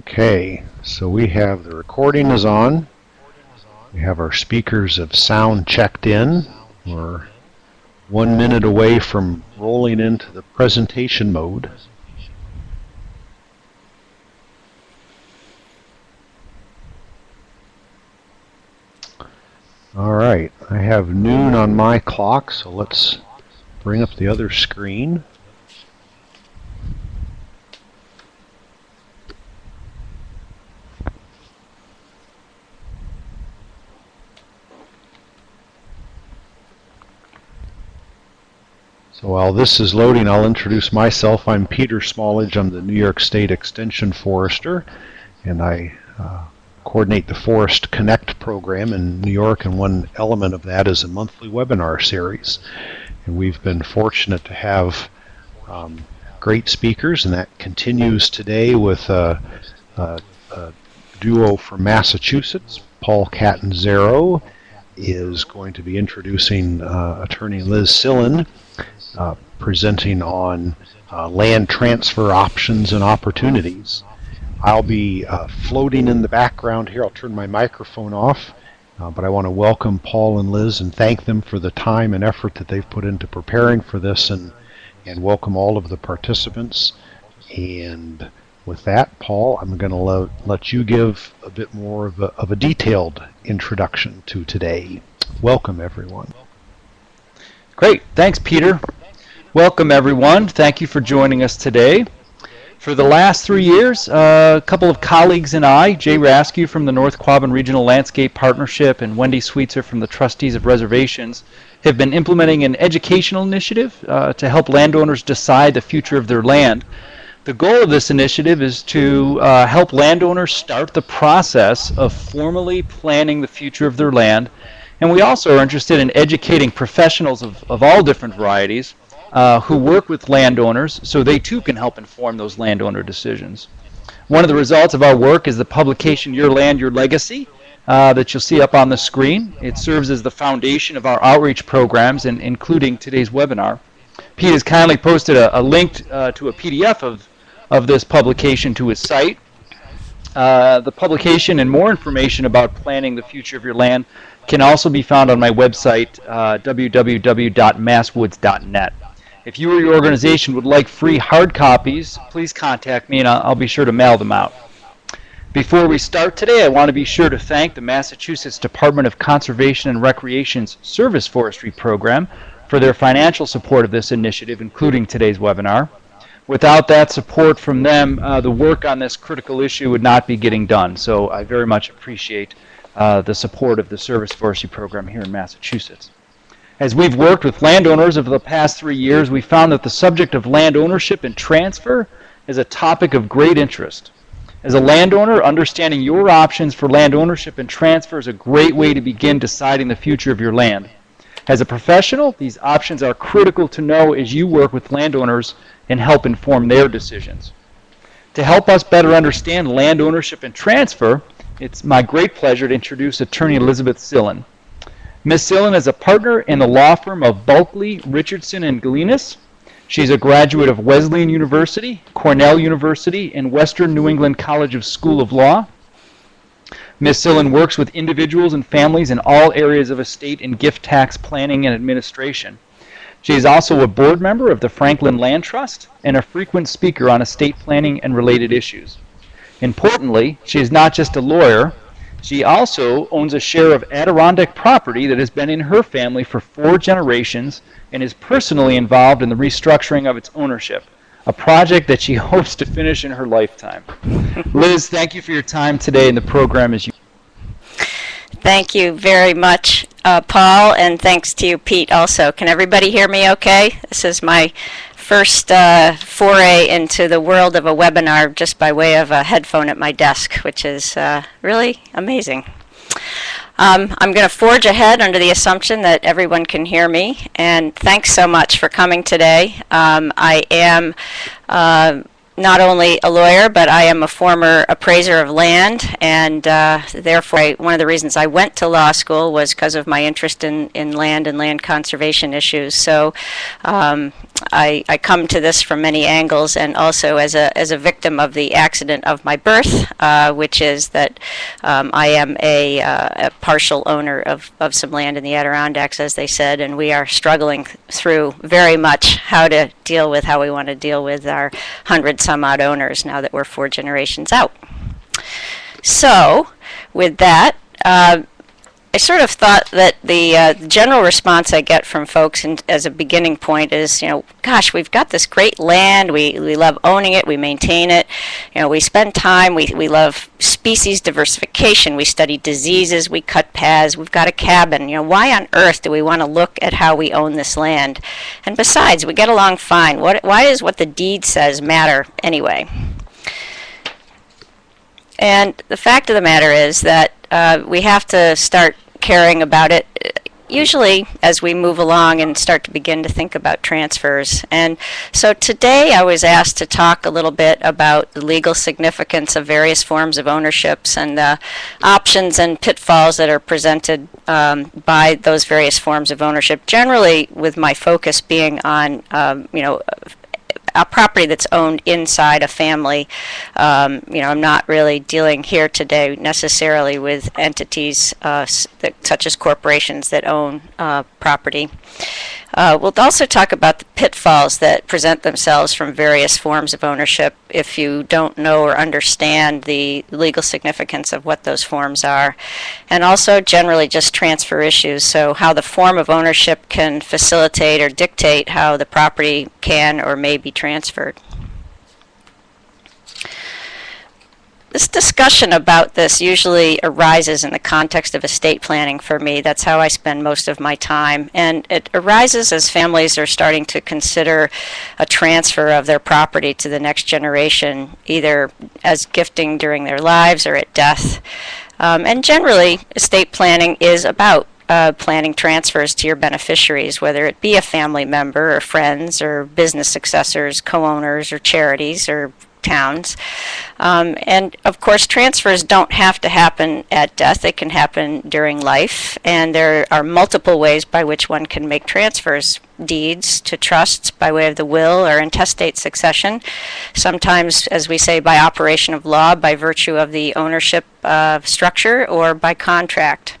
Okay, so we have the recording is on. We have our speakers of sound checked in. We're 1 minute away from rolling into the presentation mode. All right, I have noon on my clock, so let's bring up the other screen. So while this is loading, I'll introduce myself. I'm Peter Smallage. I'm the New York State Extension Forester, and I coordinate the Forest Connect program in New York, and one element of that is a monthly webinar series. And we've been fortunate to have great speakers, and that continues today with a duo from Massachusetts. Paul Catanzaro is going to be introducing attorney Liz Sillin, presenting on land transfer options and opportunities. I'll be floating in the background here. I'll turn my microphone off, but I want to welcome Paul and Liz and thank them for the time and effort that they've put into preparing for this, and welcome all of the participants. And with that, Paul, I'm going to let you give a bit more of a detailed introduction to today. Welcome, everyone. Great. Thanks, Peter. Welcome, everyone. Thank you for joining us today. For the last 3 years, a couple of colleagues and I, Jay Raskew from the North Quabbin Regional Landscape Partnership and Wendy Sweetser from the Trustees of Reservations, have been implementing an educational initiative to help landowners decide the future of their land. The goal of this initiative is to help landowners start the process of formally planning the future of their land. And we also are interested in educating professionals of all different varieties who work with landowners so they too can help inform those landowner decisions. One of the results of our work is the publication Your Land, Your Legacy that you'll see up on the screen. It serves as the foundation of our outreach programs, and including today's webinar. Pete has kindly posted a link to a PDF of this publication to his site. The publication and more information about planning the future of your land can also be found on my website, www.masswoods.net. If you or your organization would like free hard copies, please contact me and I'll be sure to mail them out. Before we start today, I want to be sure to thank the Massachusetts Department of Conservation and Recreation's Service Forestry Program for their financial support of this initiative, including today's webinar. Without that support from them, the work on this critical issue would not be getting done. So I very much appreciate the support of the Service Forestry Program here in Massachusetts. As we've worked with landowners over the past 3 years, we found that the subject of land ownership and transfer is a topic of great interest. As a landowner, understanding your options for land ownership and transfer is a great way to begin deciding the future of your land. As a professional, these options are critical to know as you work with landowners and help inform their decisions. To help us better understand land ownership and transfer, it's my great pleasure to introduce attorney Elizabeth Sillin. Ms. Sillin is a partner in the law firm of Bulkley, Richardson, and Galinas. She's a graduate of Wesleyan University, Cornell University, and Western New England College of School of Law. Ms. Sillin works with individuals and families in all areas of estate and gift tax planning and administration. She is also a board member of the Franklin Land Trust and a frequent speaker on estate planning and related issues. Importantly, she is not just a lawyer. She also owns a share of Adirondack property that has been in her family for 4 generations and is personally involved in the restructuring of its ownership, a project that she hopes to finish in her lifetime. Liz, thank you for your time today, and the program is yours. Thank you very much, Paul, and thanks to you, Pete, also. Can everybody hear me okay? This is my first foray into the world of a webinar just by way of a headphone at my desk, which is really amazing. I'm going to forge ahead under the assumption that everyone can hear me, and thanks so much for coming today. I am not only a lawyer, but I am a former appraiser of land, and therefore one of the reasons I went to law school was because of my interest in land and land conservation issues. So I come to this from many angles, and also as a victim of the accident of my birth, which is that I am a partial owner of some land in the Adirondacks, as they said, and we are struggling through very much how we want to deal with our 100-some-odd owners now that we're 4 generations out. So, with that, I sort of thought that the general response I get from folks as a beginning point is, gosh, we've got this great land, we love owning it, we maintain it, we spend time, we love species diversification, we study diseases, we cut paths, we've got a cabin, why on earth do we want to look at how we own this land? And besides, we get along fine. Why does what the deed says matter anyway? And the fact of the matter is that we have to start caring about it usually as we move along and start to begin to think about transfers. And so today I was asked to talk a little bit about the legal significance of various forms of ownerships and the options and pitfalls that are presented by those various forms of ownership, generally with my focus being on a property that's owned inside a family. I'm not really dealing here today necessarily with entities such as corporations that own property. We'll also talk about the pitfalls that present themselves from various forms of ownership if you don't know or understand the legal significance of what those forms are. And also generally just transfer issues, so how the form of ownership can facilitate or dictate how the property can or may be transferred. This discussion about this usually arises in the context of estate planning for me. That's how I spend most of my time. And it arises as families are starting to consider a transfer of their property to the next generation, either as gifting during their lives or at death. And generally, estate planning is about planning transfers to your beneficiaries, whether it be a family member or friends or business successors, co-owners or charities or towns. And of course, transfers don't have to happen at death. They can happen during life, and there are multiple ways by which one can make transfers. Deeds to trusts by way of the will or intestate succession, sometimes, as we say, by operation of law by virtue of the ownership structure, or by contract.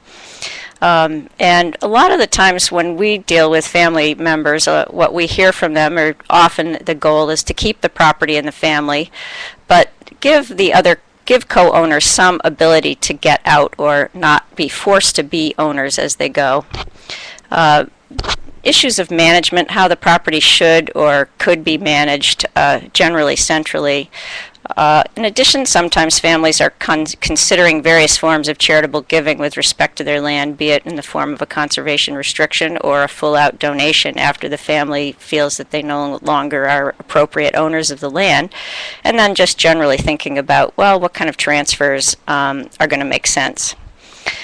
And a lot of the times when we deal with family members, what we hear from them, or often the goal is to keep the property in the family, but give co-owners some ability to get out or not be forced to be owners as they go. Issues of management, how the property should or could be managed, generally centrally. In addition, sometimes families are considering various forms of charitable giving with respect to their land, be it in the form of a conservation restriction or a full-out donation after the family feels that they no longer are appropriate owners of the land, and then just generally thinking about, well, what kind of transfers are going to make sense.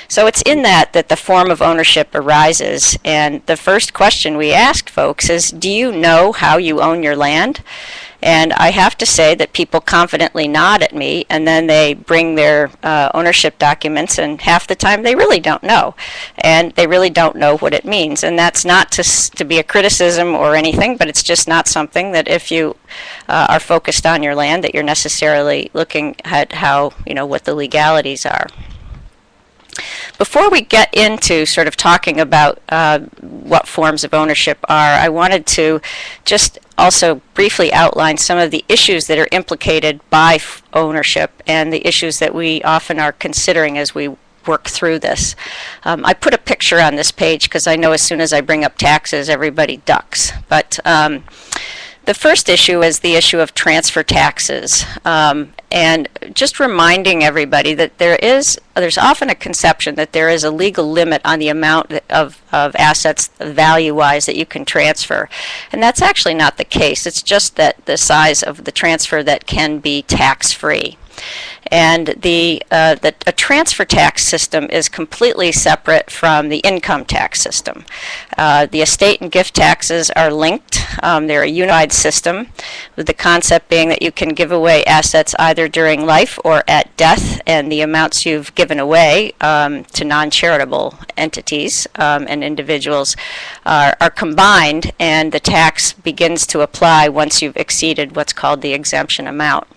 So it's in that the form of ownership arises, and the first question we ask folks is, do you know how you own your land? And I have to say that people confidently nod at me, and then they bring their ownership documents, and half the time they really don't know. And they really don't know what it means. And that's not to be a criticism or anything, but it's just not something that if you are focused on your land that you're necessarily looking at how, what the legalities are. Before we get into sort of talking about what forms of ownership are, I wanted to just also briefly outline some of the issues that are implicated by ownership and the issues that we often are considering as we work through this. I put a picture on this page because I know as soon as I bring up taxes, everybody ducks. But the first issue is the issue of transfer taxes. And just reminding everybody that there's often a conception that there is a legal limit on the amount of assets value-wise that you can transfer. And that's actually not the case. It's just that the size of the transfer that can be tax-free. And a transfer tax system is completely separate from the income tax system. The estate and gift taxes are linked. They're a unified system, with the concept being that you can give away assets either during life or at death, and the amounts you've given away to non-charitable entities and individuals are combined, and the tax begins to apply once you've exceeded what's called the exemption amount.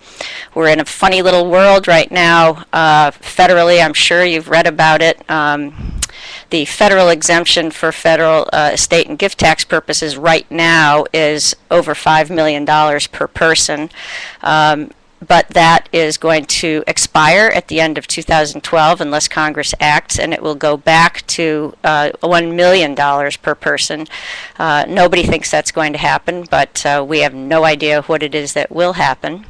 We're in a funny little world right now. Federally, I'm sure you've read about it. The federal exemption for federal estate and gift tax purposes right now is over $5 million per person. But that is going to expire at the end of 2012 unless Congress acts, and it will go back to $1 million per person. Nobody thinks that's going to happen, but we have no idea what it is that will happen.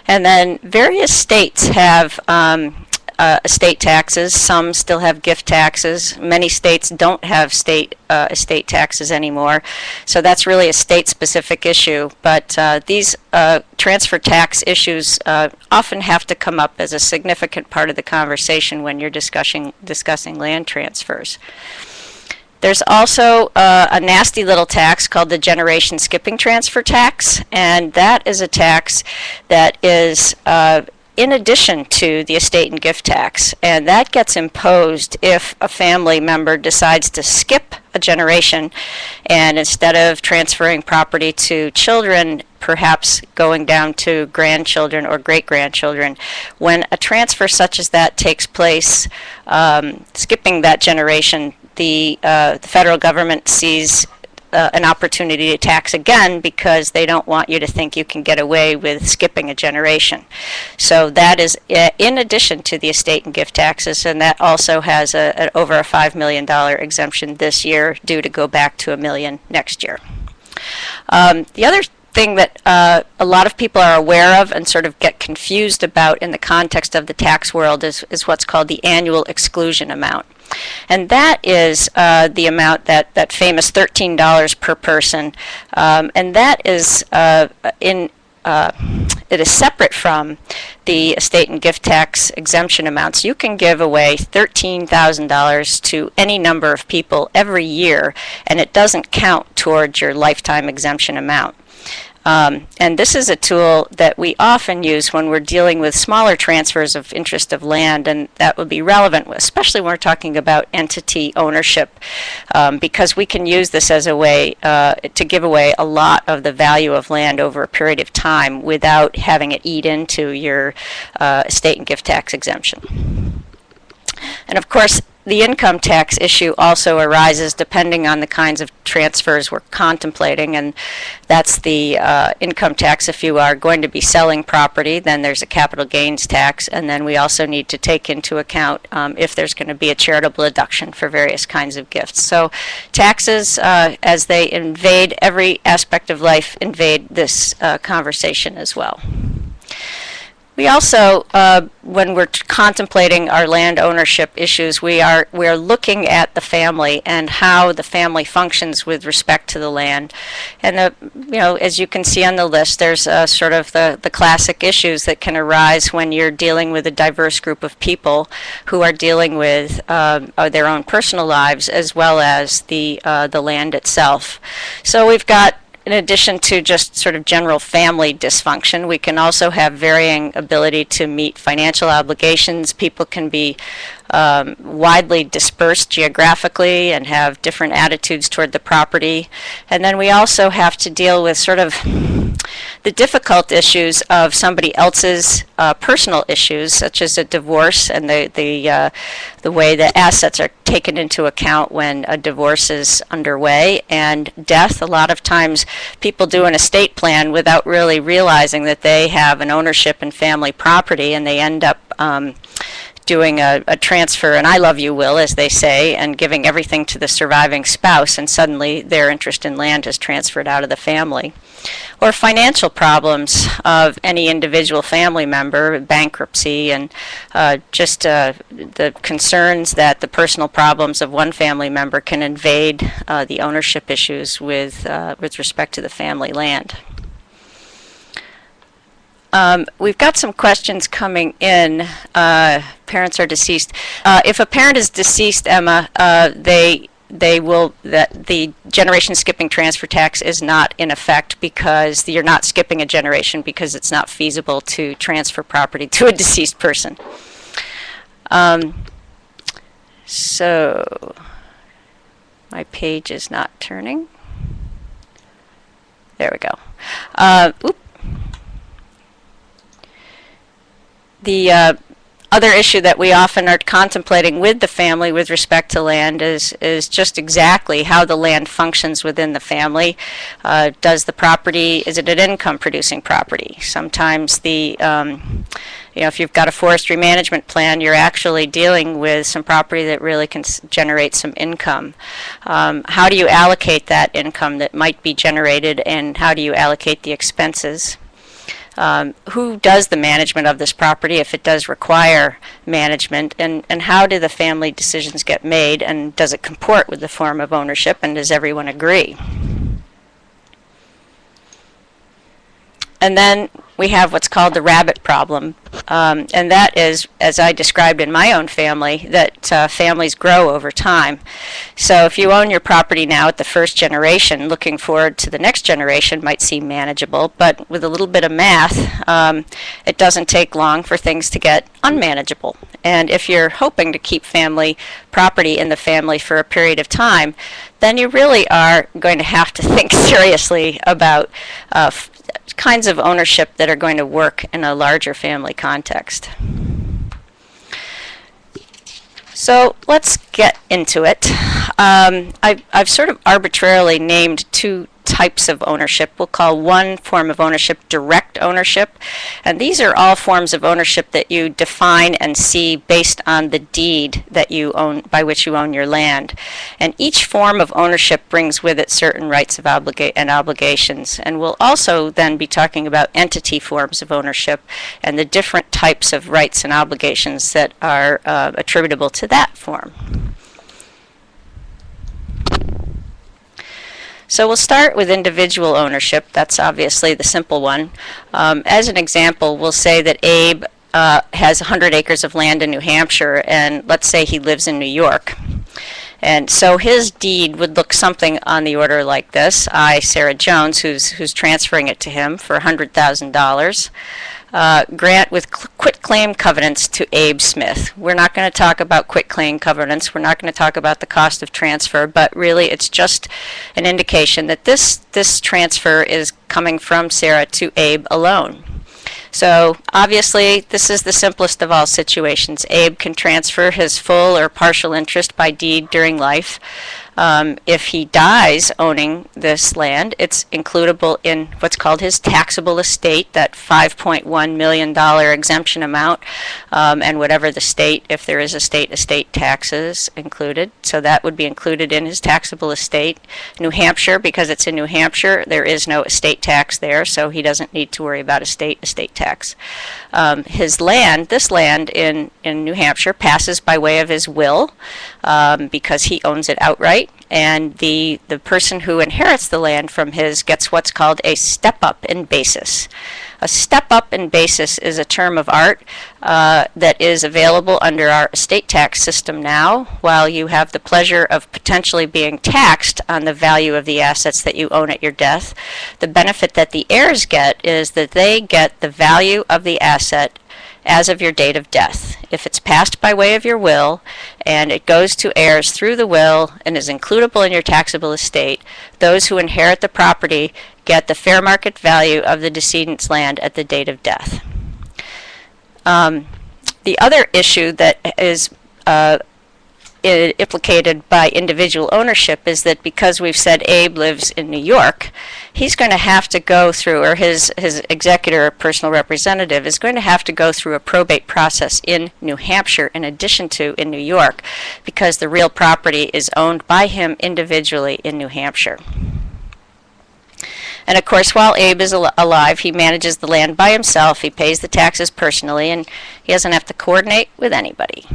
And then various states have estate taxes. Some still have gift taxes. Many states don't have state estate taxes anymore. So that's really a state-specific issue. But these transfer tax issues often have to come up as a significant part of the conversation when you're discussing land transfers. There's also a nasty little tax called the generation skipping transfer tax, and that is a tax that is in addition to the estate and gift tax, and that gets imposed if a family member decides to skip a generation, and instead of transferring property to children, perhaps going down to grandchildren or great-grandchildren. When a transfer such as that takes place, skipping that generation, the federal government sees an opportunity to tax again because they don't want you to think you can get away with skipping a generation. So that is in addition to the estate and gift taxes, and that also has over a $5 million exemption this year, due to go back to $1 million next year. The other thing that a lot of people are aware of and sort of get confused about in the context of the tax world is what's called the annual exclusion amount. And that is the amount, that famous $13 per person, and that is it is separate from the estate and gift tax exemption amounts. You can give away $13,000 to any number of people every year, and it doesn't count towards your lifetime exemption amount. And this is a tool that we often use when we're dealing with smaller transfers of interest of land, and that would be relevant, especially when we're talking about entity ownership, because we can use this as a way to give away a lot of the value of land over a period of time without having it eat into your estate and gift tax exemption. And of course, the income tax issue also arises depending on the kinds of transfers we're contemplating, and that's the income tax if you are going to be selling property. Then there's a capital gains tax, and then we also need to take into account if there's going to be a charitable deduction for various kinds of gifts. So taxes, as they invade every aspect of life, invade this conversation as well. We also, when we're contemplating our land ownership issues, we're looking at the family and how the family functions with respect to the land. And as you can see on the list, there's sort of the classic issues that can arise when you're dealing with a diverse group of people who are dealing with their own personal lives as well as the land itself. So we've got, in addition to just sort of general family dysfunction, we can also have varying ability to meet financial obligations. People can be widely dispersed geographically and have different attitudes toward the property. And then we also have to deal with sort of the difficult issues of somebody else's personal issues, such as a divorce and the way that assets are taken into account when a divorce is underway, and death. A lot of times people do an estate plan without really realizing that they have an ownership in family property, and they end up doing a transfer, an I love you will, as they say, and giving everything to the surviving spouse, and suddenly their interest in land is transferred out of the family. Or financial problems of any individual family member, bankruptcy, and just the concerns that the personal problems of one family member can invade the ownership issues with respect to the family land. We've got some questions coming in. Parents are deceased. If a parent is deceased, Emma, they will, that the generation skipping transfer tax is not in effect because you're not skipping a generation because it's not feasible to transfer property to a deceased person. So my page is not turning. There we go. The other issue that we often are contemplating with the family with respect to land is just exactly how the land functions within the family. Does the property, is it an income producing property? Sometimes if you've got a forestry management plan, you're actually dealing with some property that really can generate some income. How do you allocate that income that might be generated, and how do you allocate the expenses? Who does the management of this property if it does require management, and how do the family decisions get made, and does it comport with the form of ownership, and does everyone agree? And then we have what's called the rabbit problem, and that is, as I described in my own family, that families grow over time. So if you own your property now at the first generation, looking forward to the next generation might seem manageable, but with a little bit of math, it doesn't take long for things to get unmanageable. And if you're hoping to keep family property in the family for a period of time, then you really are going to have to think seriously about kinds of ownership that are going to work in a larger family context. So let's get into it. I've sort of arbitrarily named two types of ownership. We'll call one form of ownership direct ownership, and these are all forms of ownership that you define and see based on the deed that you own, by which you own your land. And each form of ownership brings with it certain rights of and obligations. And we'll also then be talking about entity forms of ownership and the different types of rights and obligations that are attributable to that form. So we'll start with individual ownership. That's obviously the simple one. As an example, we'll say that Abe has 100 acres of land in New Hampshire, and let's say he lives in New York. And so his deed would look something on the order like this. I, Sarah Jones, who's transferring it to him for $100,000, grant with quitclaim covenants to Abe Smith. We're not going to talk about quitclaim covenants. We're not going to talk about the cost of transfer, but really it's just an indication that this transfer is coming from Sarah to Abe alone. So obviously this is the simplest of all situations. Abe can transfer his full or partial interest by deed during life. If he dies owning this land, it's includable in what's called his taxable estate, that $5.1 million exemption amount, and whatever the state, if there is estate taxes included. So that would be included in his taxable estate. New Hampshire, because it's in New Hampshire, there is no estate tax there, so he doesn't need to worry about estate tax. His land, this land in New Hampshire, passes by way of his will, because he owns it outright. And the person who inherits the land from his gets what's called a step-up in basis. A step-up in basis is a term of art that is available under our estate tax system now, while you have the pleasure of potentially being taxed on the value of the assets that you own at your death. The benefit that the heirs get is that they get the value of the asset as of your date of death. If it's passed by way of your will and it goes to heirs through the will and is includable in your taxable estate, those who inherit the property get the fair market value of the decedent's land at the date of death. The other issue that is implicated by individual ownership is that because we've said Abe lives in New York, he's going to have to go through, or his executor or personal representative is going to have to go through a probate process in New Hampshire in addition to in New York, because the real property is owned by him individually in New Hampshire. And of course, while Abe is alive, he manages the land by himself, he pays the taxes personally, and he doesn't have to coordinate with anybody.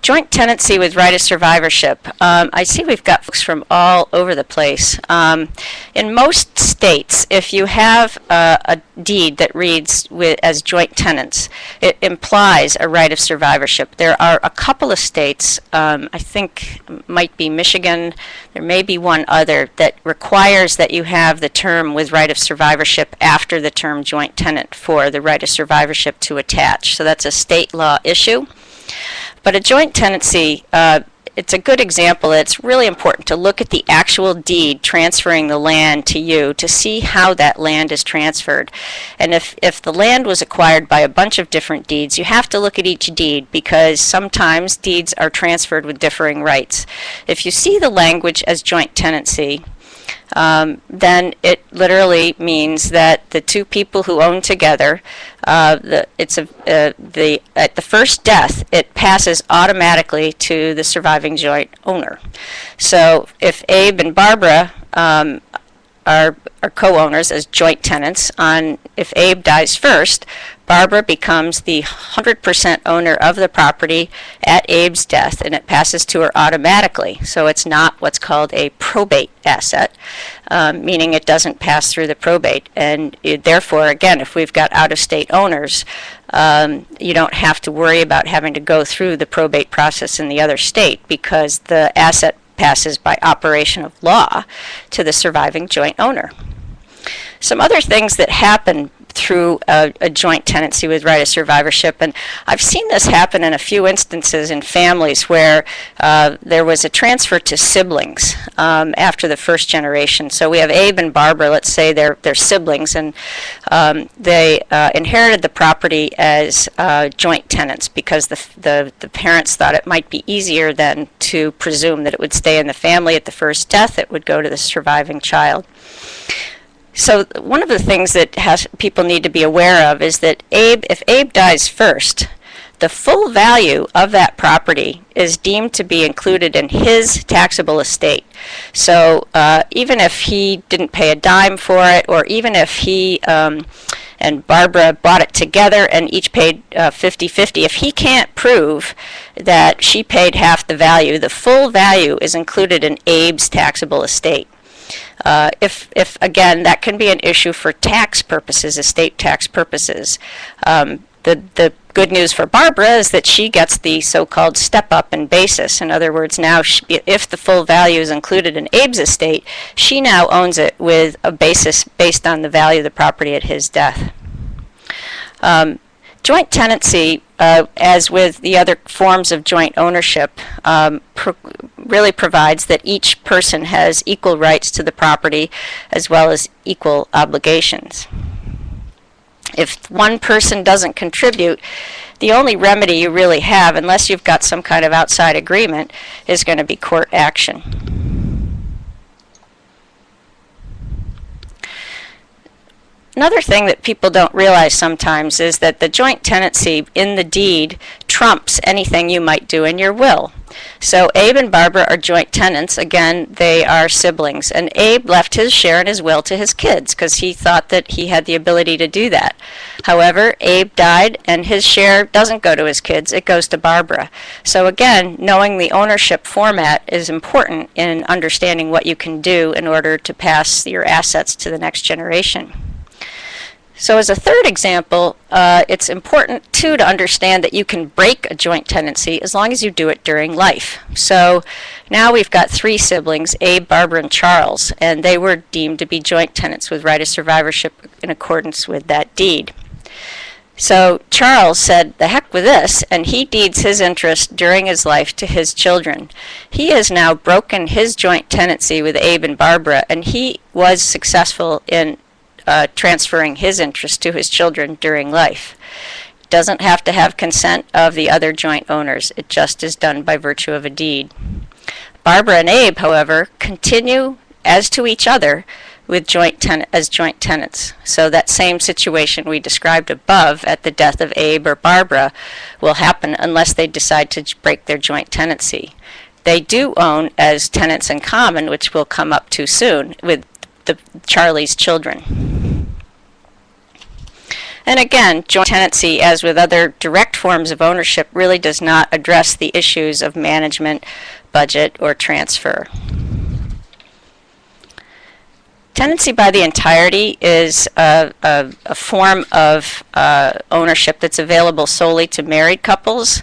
joint tenancy with right of survivorship. I see we've got folks from all over the place. In most states, if you have a deed that reads as joint tenants, it implies a right of survivorship. There are a couple of states, I think might be Michigan, there may be one other, that requires that you have the term with right of survivorship after the term joint tenant for the right of survivorship to attach. So that's a state law issue. But a joint tenancy, it's a good example. It's really important to look at the actual deed transferring the land to you to see how that land is transferred. And if the land was acquired by a bunch of different deeds, you have to look at each deed because sometimes deeds are transferred with differing rights. If you see the language as joint tenancy, then it literally means that the two people who own together, at the first death, it passes automatically to the surviving joint owner. So if Abe and Barbara are co-owners as joint tenants, if Abe dies first, Barbara becomes the 100% owner of the property at Abe's death, and it passes to her automatically. So it's not what's called a probate asset, meaning it doesn't pass through the probate. And therefore, again, if we've got out-of-state owners, you don't have to worry about having to go through the probate process in the other state because the asset passes by operation of law to the surviving joint owner. Some other things that happen through a joint tenancy with right of survivorship, and I've seen this happen in a few instances in families where there was a transfer to siblings after the first generation. So we have Abe and Barbara, let's say they're siblings, and they inherited the property as joint tenants because the parents thought it might be easier than to presume that it would stay in the family at the first death. It would go to the surviving child. So one of the things that people need to be aware of is that if Abe dies first, the full value of that property is deemed to be included in his taxable estate. So even if he didn't pay a dime for it, or even if he and Barbara bought it together and each paid 50-50, if he can't prove that she paid half the value, the full value is included in Abe's taxable estate. If again, that can be an issue for tax purposes, estate tax purposes. The good news for Barbara is that she gets the so-called step-up in basis. In other words, now if the full value is included in Abe's estate, she now owns it with a basis based on the value of the property at his death. Joint tenancy, as with the other forms of joint ownership, really provides that each person has equal rights to the property as well as equal obligations. If one person doesn't contribute, the only remedy you really have, unless you've got some kind of outside agreement, is going to be court action. Another thing that people don't realize sometimes is that the joint tenancy in the deed trumps anything you might do in your will. So Abe and Barbara are joint tenants. Again, they are siblings. And Abe left his share in his will to his kids because he thought that he had the ability to do that. However, Abe died and his share doesn't go to his kids, it goes to Barbara. So again, knowing the ownership format is important in understanding what you can do in order to pass your assets to the next generation. So as a third example, it's important too to understand that you can break a joint tenancy as long as you do it during life. So now we've got three siblings, Abe, Barbara, and Charles, and they were deemed to be joint tenants with right of survivorship in accordance with that deed. So Charles said, the heck with this, and he deeds his interest during his life to his children. He has now broken his joint tenancy with Abe and Barbara, and he was successful in transferring his interest to his children during life. Doesn't have to have consent of the other joint owners. It just is done by virtue of a deed. Barbara and Abe, however, continue as to each other with joint tenants. So that same situation we described above at the death of Abe or Barbara will happen unless they decide to break their joint tenancy. They do own as tenants in common, which we'll come up to soon, with Charlie's children. And again, joint tenancy, as with other direct forms of ownership, really does not address the issues of management, budget, or transfer. Tenancy by the entirety is a form of ownership that's available solely to married couples.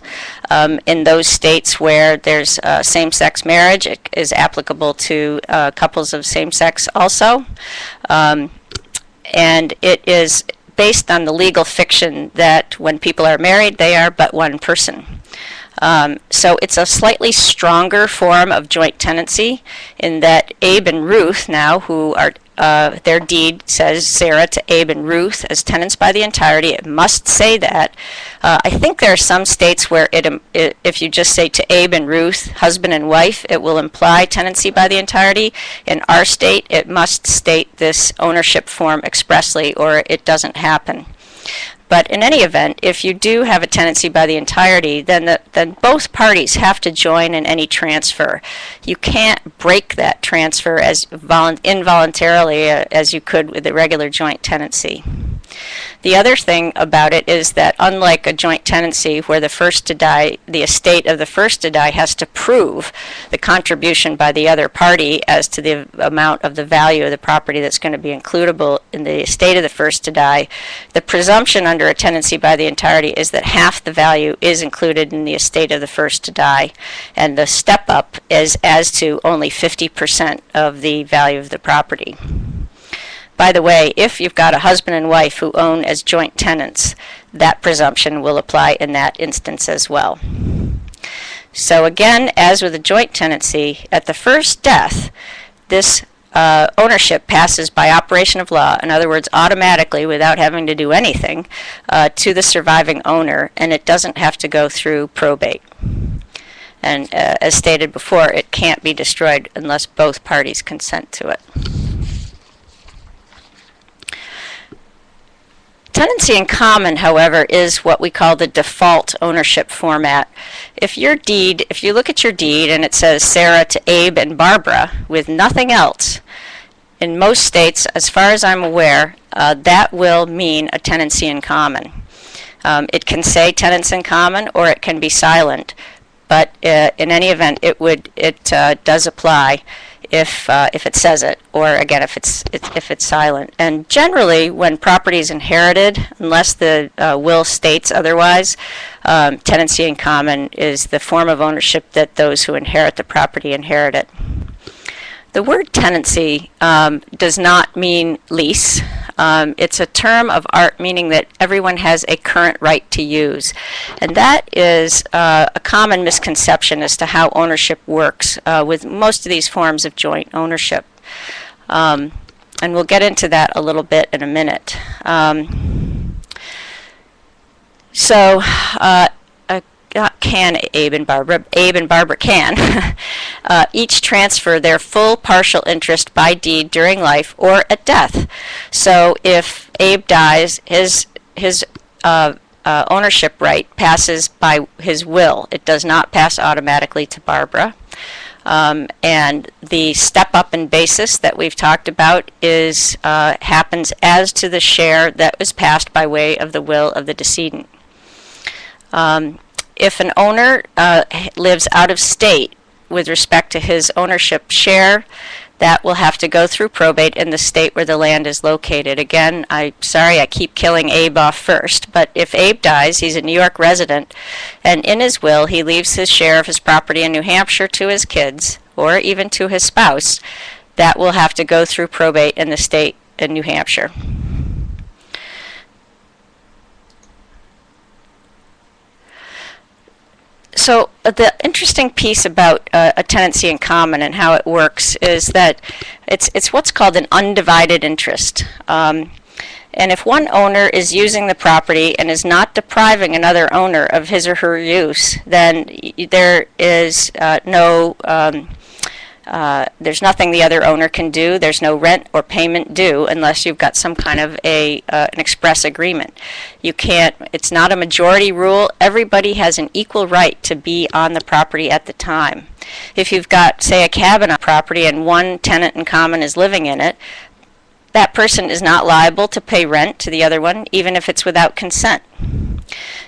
In those states where there's same-sex marriage, it is applicable to couples of same sex also. And it is based on the legal fiction that when people are married, they are but one person. So it's a slightly stronger form of joint tenancy in that Abe and Ruth now, who are their deed says Sarah to Abe and Ruth as tenants by the entirety. It must say that. I think there are some states where if you just say to Abe and Ruth, husband and wife, it will imply tenancy by the entirety. In our state, it must state this ownership form expressly, or it doesn't happen. But in any event, if you do have a tenancy by the entirety, then both parties have to join in any transfer. You can't break that transfer as involuntarily as you could with a regular joint tenancy. The other thing about it is that unlike a joint tenancy where the estate of the first to die has to prove the contribution by the other party as to the amount of the value of the property that's going to be includable in the estate of the first to die, the presumption under a tenancy by the entirety is that half the value is included in the estate of the first to die, and the step up is as to only 50% of the value of the property. By the way, if you've got a husband and wife who own as joint tenants, that presumption will apply in that instance as well. So again, as with a joint tenancy, at the first death, this ownership passes by operation of law, in other words, automatically, without having to do anything, to the surviving owner, and it doesn't have to go through probate. And as stated before, it can't be destroyed unless both parties consent to it. Tenancy in common, however, is what we call the default ownership format. If you look at your deed and it says Sarah to Abe and Barbara with nothing else, in most states, as far as I'm aware, that will mean a tenancy in common. It can say tenants in common or it can be silent, but in any event, it does apply if it says it, or again if it's silent. And generally, when property is inherited, unless the will states otherwise, tenancy in common is the form of ownership that those who inherit the property inherit it. The word tenancy does not mean lease. It's a term of art meaning that everyone has a current right to use. And that is a common misconception as to how ownership works with most of these forms of joint ownership. And we'll get into that a little bit in a minute. Can Abe and Barbara can each transfer their full partial interest by deed during life or at death. So if Abe dies, his ownership right passes by his will. It does not pass automatically to Barbara. And the step up in basis that we've talked about happens as to the share that was passed by way of the will of the decedent. If an owner lives out of state with respect to his ownership share, that will have to go through probate in the state where the land is located. Again, I keep killing Abe off first, but if Abe dies, he's a New York resident, and in his will he leaves his share of his property in New Hampshire to his kids, or even to his spouse. That will have to go through probate in the state in New Hampshire. So the interesting piece about a tenancy in common and how it works is that it's what's called an undivided interest. And if one owner is using the property and is not depriving another owner of his or her use, then there is there's nothing the other owner can do. There's no rent or payment due unless you've got some kind of an express agreement. You can't. It's not a majority rule. Everybody has an equal right to be on the property at the time. If you've got, say, a cabin on property and one tenant in common is living in it, that person is not liable to pay rent to the other one, even if it's without consent.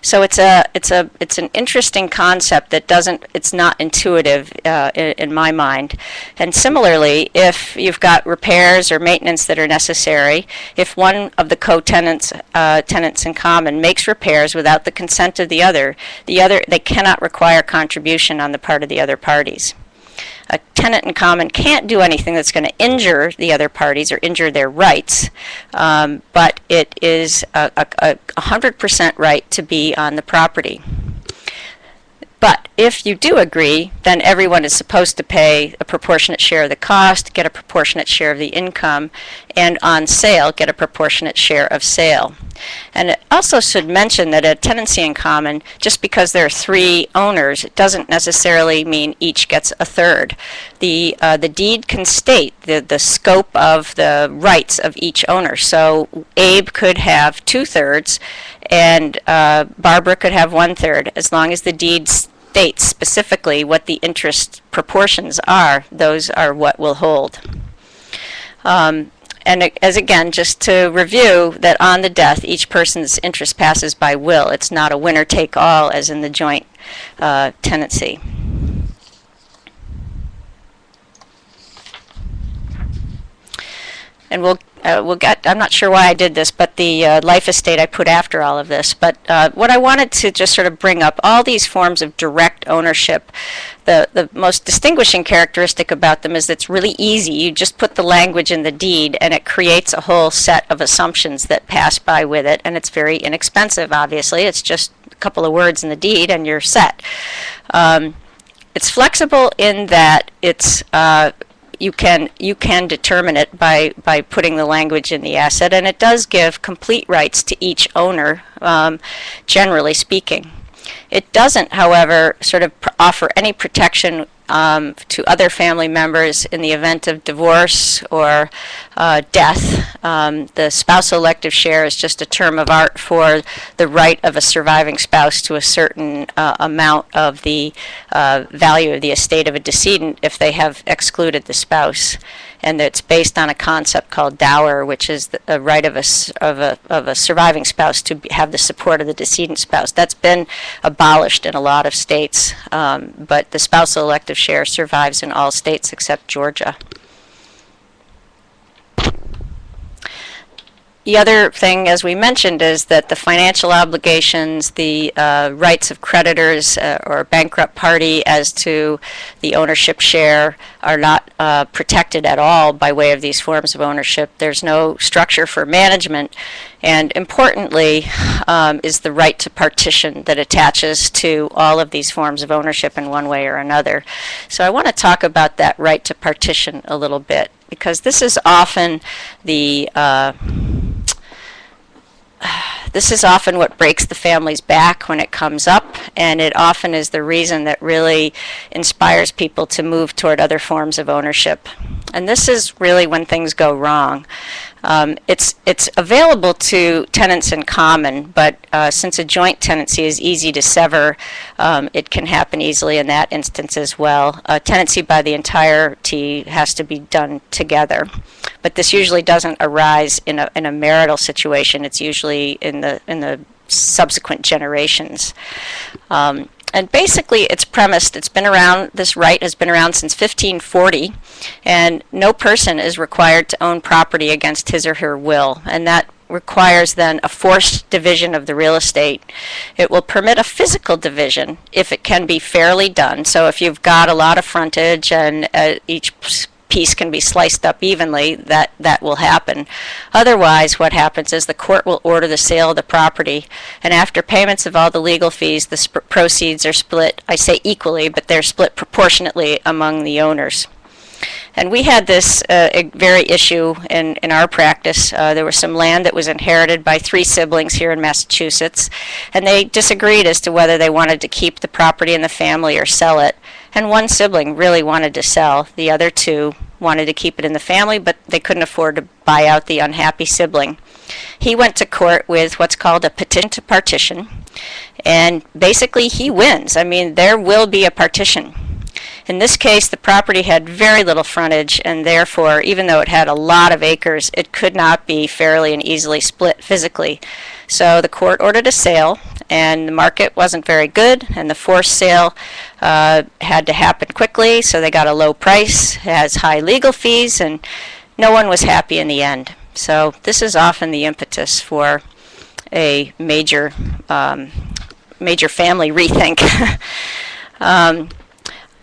So it's an interesting concept that it's not intuitive in my mind. And similarly, if you've got repairs or maintenance that are necessary, if one of the co-tenants tenants in common makes repairs without the consent of the other, they cannot require contribution on the part of the other parties. A tenant in common can't do anything that's going to injure the other parties or injure their rights, but it is a 100% right to be on the property. But if you do agree, then everyone is supposed to pay a proportionate share of the cost, get a proportionate share of the income, and on sale, get a proportionate share of sale. And it also should mention that a tenancy in common, just because there are 3 owners, it doesn't necessarily mean each gets a third. The deed can state the scope of the rights of each owner. So Abe could have 2/3, and Barbara could have 1/3, as long as the deed states specifically what the interest proportions are. Those are what will hold. And as again, just to review, that on the death, each person's interest passes by will. It's not a winner-take-all as in the joint tenancy. And we'll get, I'm not sure why I did this, but the life estate I put after all of this. But what I wanted to just sort of bring up, all these forms of direct ownership, the most distinguishing characteristic about them is that it's really easy. You just put the language in the deed and it creates a whole set of assumptions that pass by with it, and it's very inexpensive, obviously. It's just a couple of words in the deed and you're set. It's flexible in that it's you can determine it by putting the language in the asset, and it does give complete rights to each owner, generally speaking. It doesn't, however, sort of offer any protection to other family members in the event of divorce or death. The spousal elective share is just a term of art for the right of a surviving spouse to a certain amount of the value of the estate of a decedent if they have excluded the spouse. And it's based on a concept called dower, which is a right of a surviving spouse to have the support of the decedent spouse. That's been abolished in a lot of states, but the spousal elective share survives in all states except Georgia. The other thing, as we mentioned, is that the financial obligations, the rights of creditors or bankrupt party as to the ownership share are not protected at all by way of these forms of ownership. There's no structure for management, and importantly is the right to partition that attaches to all of these forms of ownership in one way or another. So I want to talk about that right to partition a little bit, because this is often what breaks the family's back when it comes up, and it often is the reason that really inspires people to move toward other forms of ownership. And this is really when things go wrong. It's available to tenants in common, but since a joint tenancy is easy to sever, it can happen easily in that instance as well. Tenancy by the entirety has to be done together, but this usually doesn't arise in a marital situation. It's usually in the subsequent generations. And basically it's premised, this right has been around since 1540, and no person is required to own property against his or her will, and that requires then a forced division of the real estate. It will permit a physical division if it can be fairly done. So if you've got a lot of frontage and each piece can be sliced up evenly, that will happen. Otherwise, what happens is the court will order the sale of the property, and after payments of all the legal fees, the proceeds are split, I say equally, but they're split proportionately among the owners. And we had this very issue in our practice. There was some land that was inherited by 3 siblings here in Massachusetts, and they disagreed as to whether they wanted to keep the property in the family or sell it. And one sibling really wanted to sell. The other 2 wanted to keep it in the family, but they couldn't afford to buy out the unhappy sibling. He went to court with what's called a petition to partition, and basically he wins. I mean, there will be a partition. In this case, the property had very little frontage, and therefore, even though it had a lot of acres, it could not be fairly and easily split physically. So the court ordered a sale, and the market wasn't very good, and the forced sale had to happen quickly, so they got a low price, has high legal fees, and no one was happy in the end. So this is often the impetus for a major family rethink.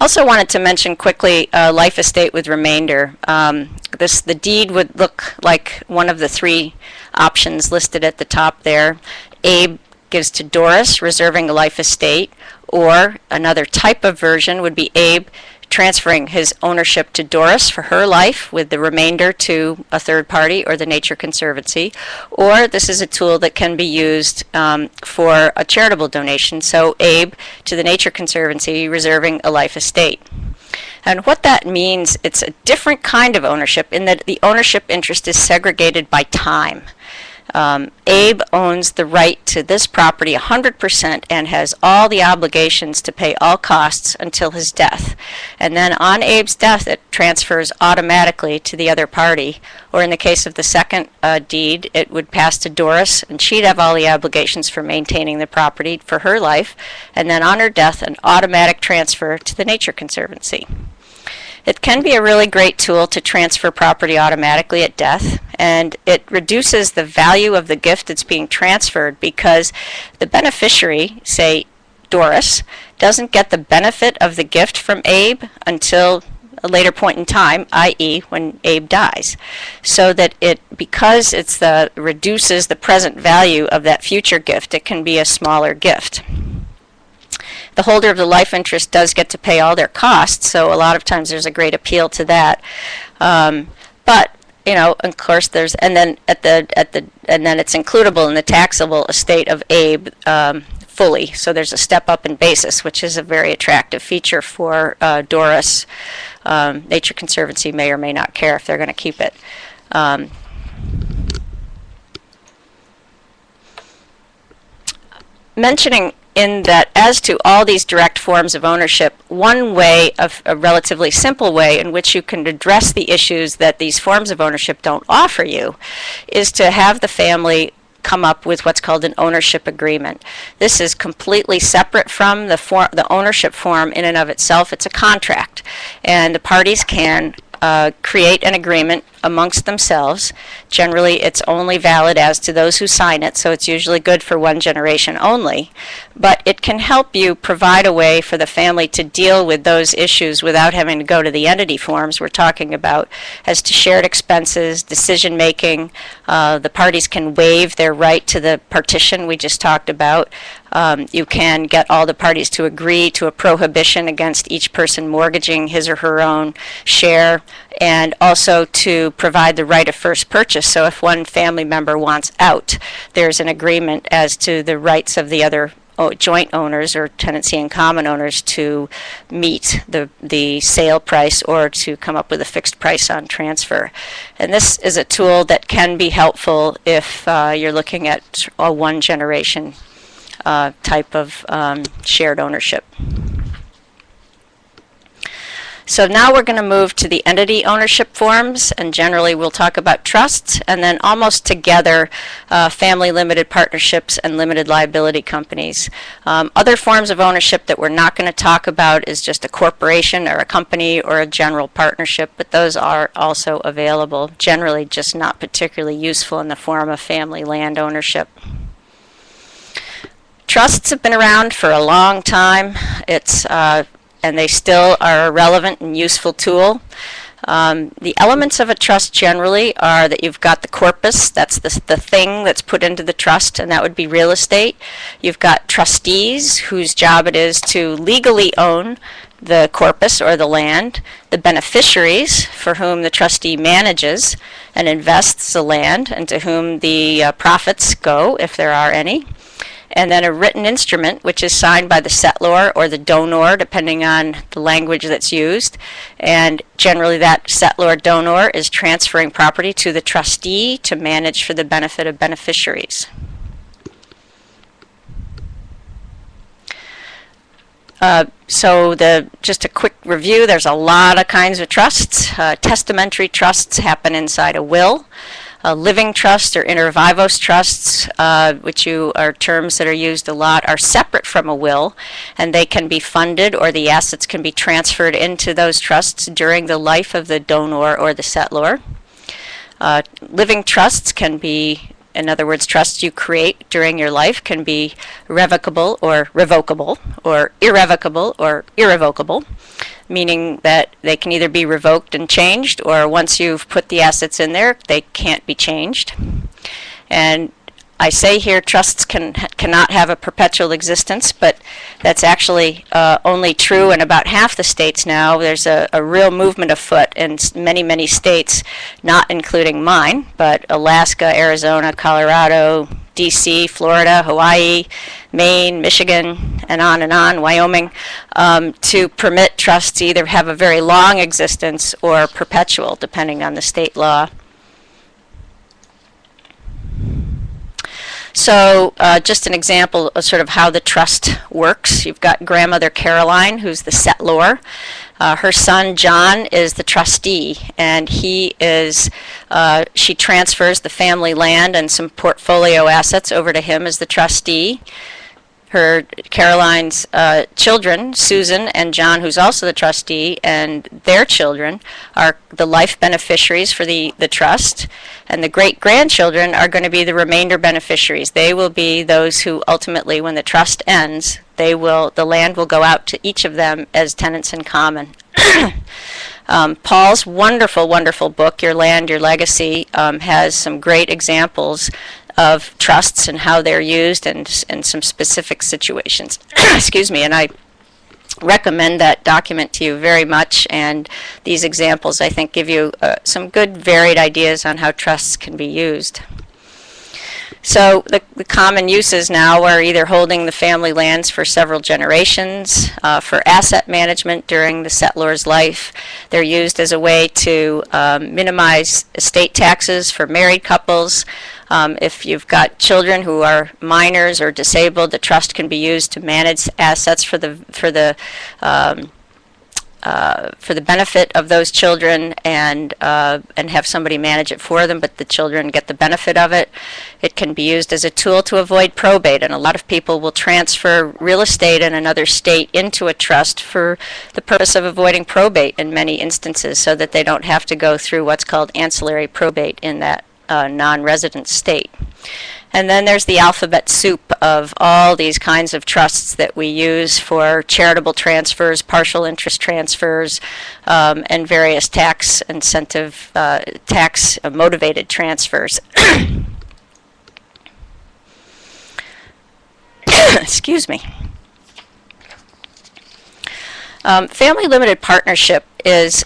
Also wanted to mention quickly life estate with remainder. The deed would look like one of the three options listed at the top there. Abe gives to Doris, reserving a life estate, or another type of version would be Abe transferring his ownership to Doris for her life with the remainder to a third party or the Nature Conservancy, or this is a tool that can be used for a charitable donation, so Abe to the Nature Conservancy reserving a life estate. And what that means, it's a different kind of ownership in that the ownership interest is segregated by time. Abe owns the right to this property 100% and has all the obligations to pay all costs until his death. And then on Abe's death, it transfers automatically to the other party. Or in the case of the second deed, it would pass to Doris, and she'd have all the obligations for maintaining the property for her life. And then on her death, an automatic transfer to the Nature Conservancy. It can be a really great tool to transfer property automatically at death, and it reduces the value of the gift that's being transferred because the beneficiary, say Doris, doesn't get the benefit of the gift from Abe until a later point in time, i.e. when Abe dies. So that because reduces the present value of that future gift, it can be a smaller gift. The holder of the life interest does get to pay all their costs, so a lot of times there's a great appeal to that. But of course, and then it's includable in the taxable estate of Abe fully. So there's a step up in basis, which is a very attractive feature for Doris. Nature Conservancy may or may not care if they're going to keep it. Mentioning in that as to all these direct forms of ownership, one way, a relatively simple way in which you can address the issues that these forms of ownership don't offer you is to have the family come up with what's called an ownership agreement. This is completely separate from the ownership form in and of itself. It's a contract, and the parties can create an agreement amongst themselves. Generally, it's only valid as to those who sign it, so it's usually good for one generation only. But it can help you provide a way for the family to deal with those issues without having to go to the entity forms we're talking about, as to shared expenses, decision making. The parties can waive their right to the partition we just talked about. You can get all the parties to agree to a prohibition against each person mortgaging his or her own share, and also to provide the right of first purchase. So if one family member wants out, there's an agreement as to the rights of the other joint owners or tenancy in common owners to meet the sale price or to come up with a fixed price on transfer. And this is a tool that can be helpful if you're looking at a one generation type of shared ownership. So now we're going to move to the entity ownership forms, and generally we'll talk about trusts, and then almost together family limited partnerships and limited liability companies. Other forms of ownership that we're not going to talk about is just a corporation or a company or a general partnership, but those are also available, generally just not particularly useful in the form of family land ownership. Trusts have been around for a long time. And they still are a relevant and useful tool. The elements of a trust generally are that you've got the corpus, that's the thing that's put into the trust, and that would be real estate. You've got trustees whose job it is to legally own the corpus or the land, the beneficiaries for whom the trustee manages and invests the land and to whom the profits go, if there are any. And then a written instrument, which is signed by the settlor or the donor, depending on the language that's used. And generally that settlor donor is transferring property to the trustee to manage for the benefit of beneficiaries. Just a quick review, there's a lot of kinds of trusts. Testamentary trusts happen inside a will. Living trusts or inter vivos trusts, which are terms that are used a lot, are separate from a will, and they can be funded or the assets can be transferred into those trusts during the life of the donor or the settlor. Living trusts can be, in other words, trusts you create during your life, can be revocable or revocable, or irrevocable, meaning that they can either be revoked and changed, or once you've put the assets in there, they can't be changed. And I say here trusts cannot have a perpetual existence, but that's actually only true in about half the states now. There's a real movement afoot in many, many states, not including mine, but Alaska, Arizona, Colorado, D.C., Florida, Hawaii, Maine, Michigan, and on, Wyoming, to permit trusts to either have a very long existence or perpetual, depending on the state law. So just an example of sort of how the trust works. You've got grandmother Caroline, who's the settlor. Her son John is the trustee, and she transfers the family land and some portfolio assets over to him as the trustee. Caroline's children, Susan and John, who's also the trustee, and their children are the life beneficiaries for the trust, and the great-grandchildren are going to be the remainder beneficiaries. They will be those who ultimately, when the trust ends, the land will go out to each of them as tenants in common. Paul's wonderful, wonderful book, Your Land, Your Legacy, has some great examples of trusts and how they're used and some specific situations. Excuse me, and I recommend that document to you very much, and these examples I think give you some good varied ideas on how trusts can be used. So the common uses now are either holding the family lands for several generations, for asset management during the settlor's life. They're used as a way to minimize estate taxes for married couples. If you've got children who are minors or disabled, the trust can be used to manage assets for the benefit of those children, and have somebody manage it for them, but the children get the benefit of it. It can be used as a tool to avoid probate, and a lot of people will transfer real estate in another state into a trust for the purpose of avoiding probate in many instances, so that they don't have to go through what's called ancillary probate in that non-resident state. And then there's the alphabet soup of all these kinds of trusts that we use for charitable transfers, partial interest transfers, and various tax incentive, tax motivated transfers. Excuse me. Family limited partnership is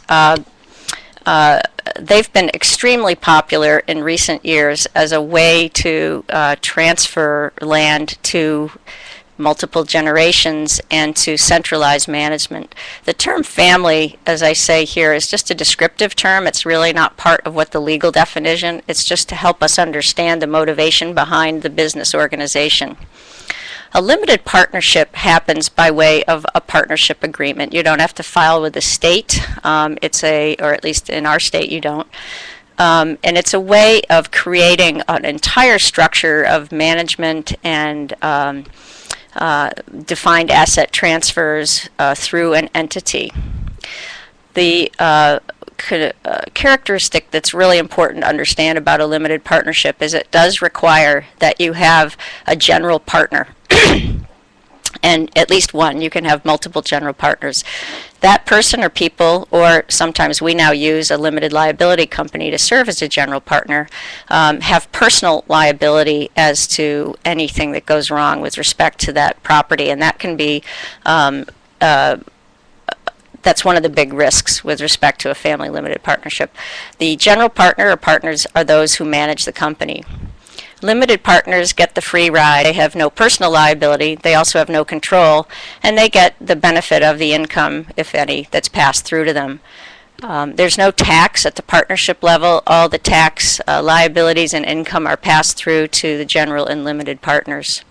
they've been extremely popular in recent years as a way to transfer land to multiple generations and to centralize management. The term family, as I say here, is just a descriptive term. It's really not part of what the legal definition. It's just to help us understand the motivation behind the business organization. A limited partnership happens by way of a partnership agreement. You don't have to file with the state. Or at least in our state, you don't. And it's a way of creating an entire structure of management and defined asset transfers through an entity. The characteristic that's really important to understand about a limited partnership is it does require that you have a general partner. And at least one. You can have multiple general partners. That person or people, or sometimes we now use a limited liability company to serve as a general partner, have personal liability as to anything that goes wrong with respect to that property, and that can be that's one of the big risks with respect to a family limited partnership. The general partner or partners are those who manage the company. Limited partners get the free ride. They have no personal liability. They also have no control, and they get the benefit of the income, if any, that's passed through to them. There's no tax at the partnership level. All the tax liabilities and income are passed through to the general and limited partners.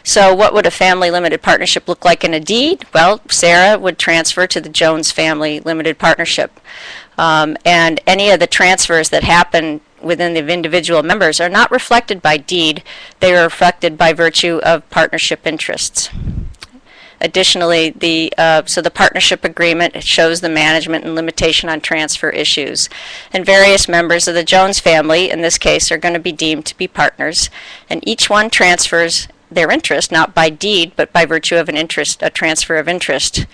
So what would a family limited partnership look like in a deed? Well, Sarah would transfer to the Jones Family Limited Partnership. And any of the transfers that happen within the individual members are not reflected by deed. They are reflected by virtue of partnership interests. Additionally, the partnership agreement shows the management and limitation on transfer issues. And various members of the Jones family, in this case, are going to be deemed to be partners. And each one transfers their interest, not by deed, but by virtue of a transfer of interest.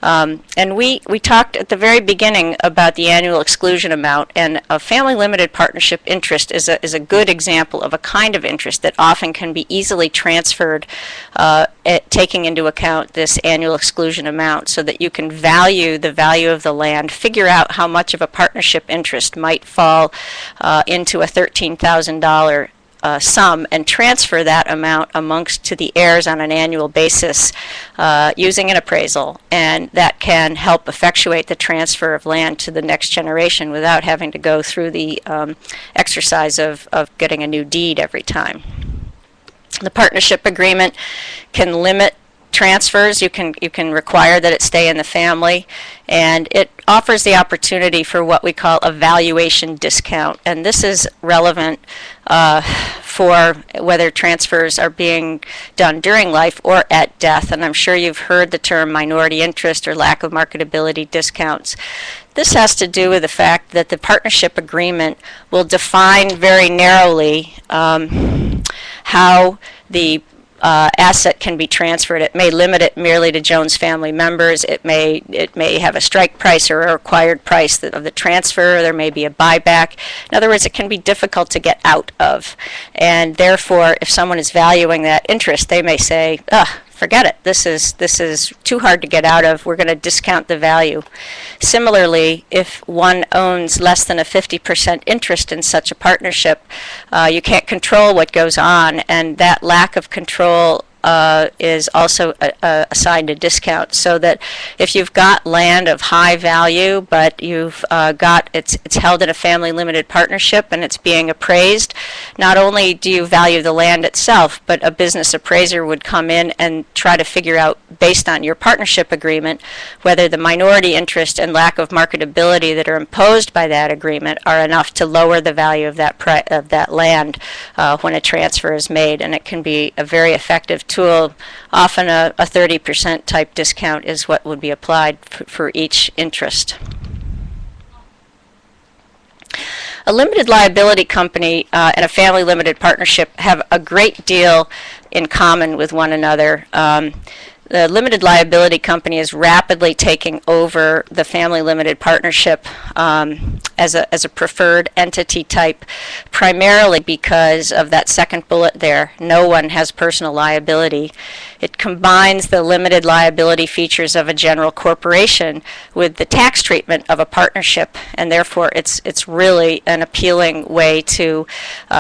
And we talked at the very beginning about the annual exclusion amount, and a family limited partnership interest is a good example of a kind of interest that often can be easily transferred, taking into account this annual exclusion amount, so that you can value the value of the land, figure out how much of a partnership interest might fall into a $13,000 sum, and transfer that amount amongst to the heirs on an annual basis using an appraisal, and that can help effectuate the transfer of land to the next generation without having to go through the exercise of getting a new deed every time. The partnership agreement can limit transfers. You can require that it stay in the family, and it offers the opportunity for what we call a valuation discount, and this is relevant for whether transfers are being done during life or at death. And I'm sure you've heard the term minority interest or lack of marketability discounts. This has to do with the fact that the partnership agreement will define very narrowly how the asset can be transferred. It may limit it merely to Jones family members. It may have a strike price or a required price of the transfer. There may be a buyback. In other words, it can be difficult to get out of. And therefore, if someone is valuing that interest, they may say, forget it. This is too hard to get out of. We're going to discount the value. Similarly, if one owns less than a 50% interest in such a partnership, you can't control what goes on, and that lack of control is also assigned a discount, so that if you've got land of high value, but you've it's held in a family limited partnership and it's being appraised, not only do you value the land itself, but a business appraiser would come in and try to figure out, based on your partnership agreement, whether the minority interest and lack of marketability that are imposed by that agreement are enough to lower the value of that land when a transfer is made. And it can be a very effective tool. Often a 30% type discount is what would be applied for each interest. A limited liability company and a family limited partnership have a great deal in common with one another. The limited liability company is rapidly taking over the family limited partnership as a preferred entity type, primarily because of that second bullet there. No one has personal liability. It combines the limited liability features of a general corporation with the tax treatment of a partnership, and therefore it's really an appealing way to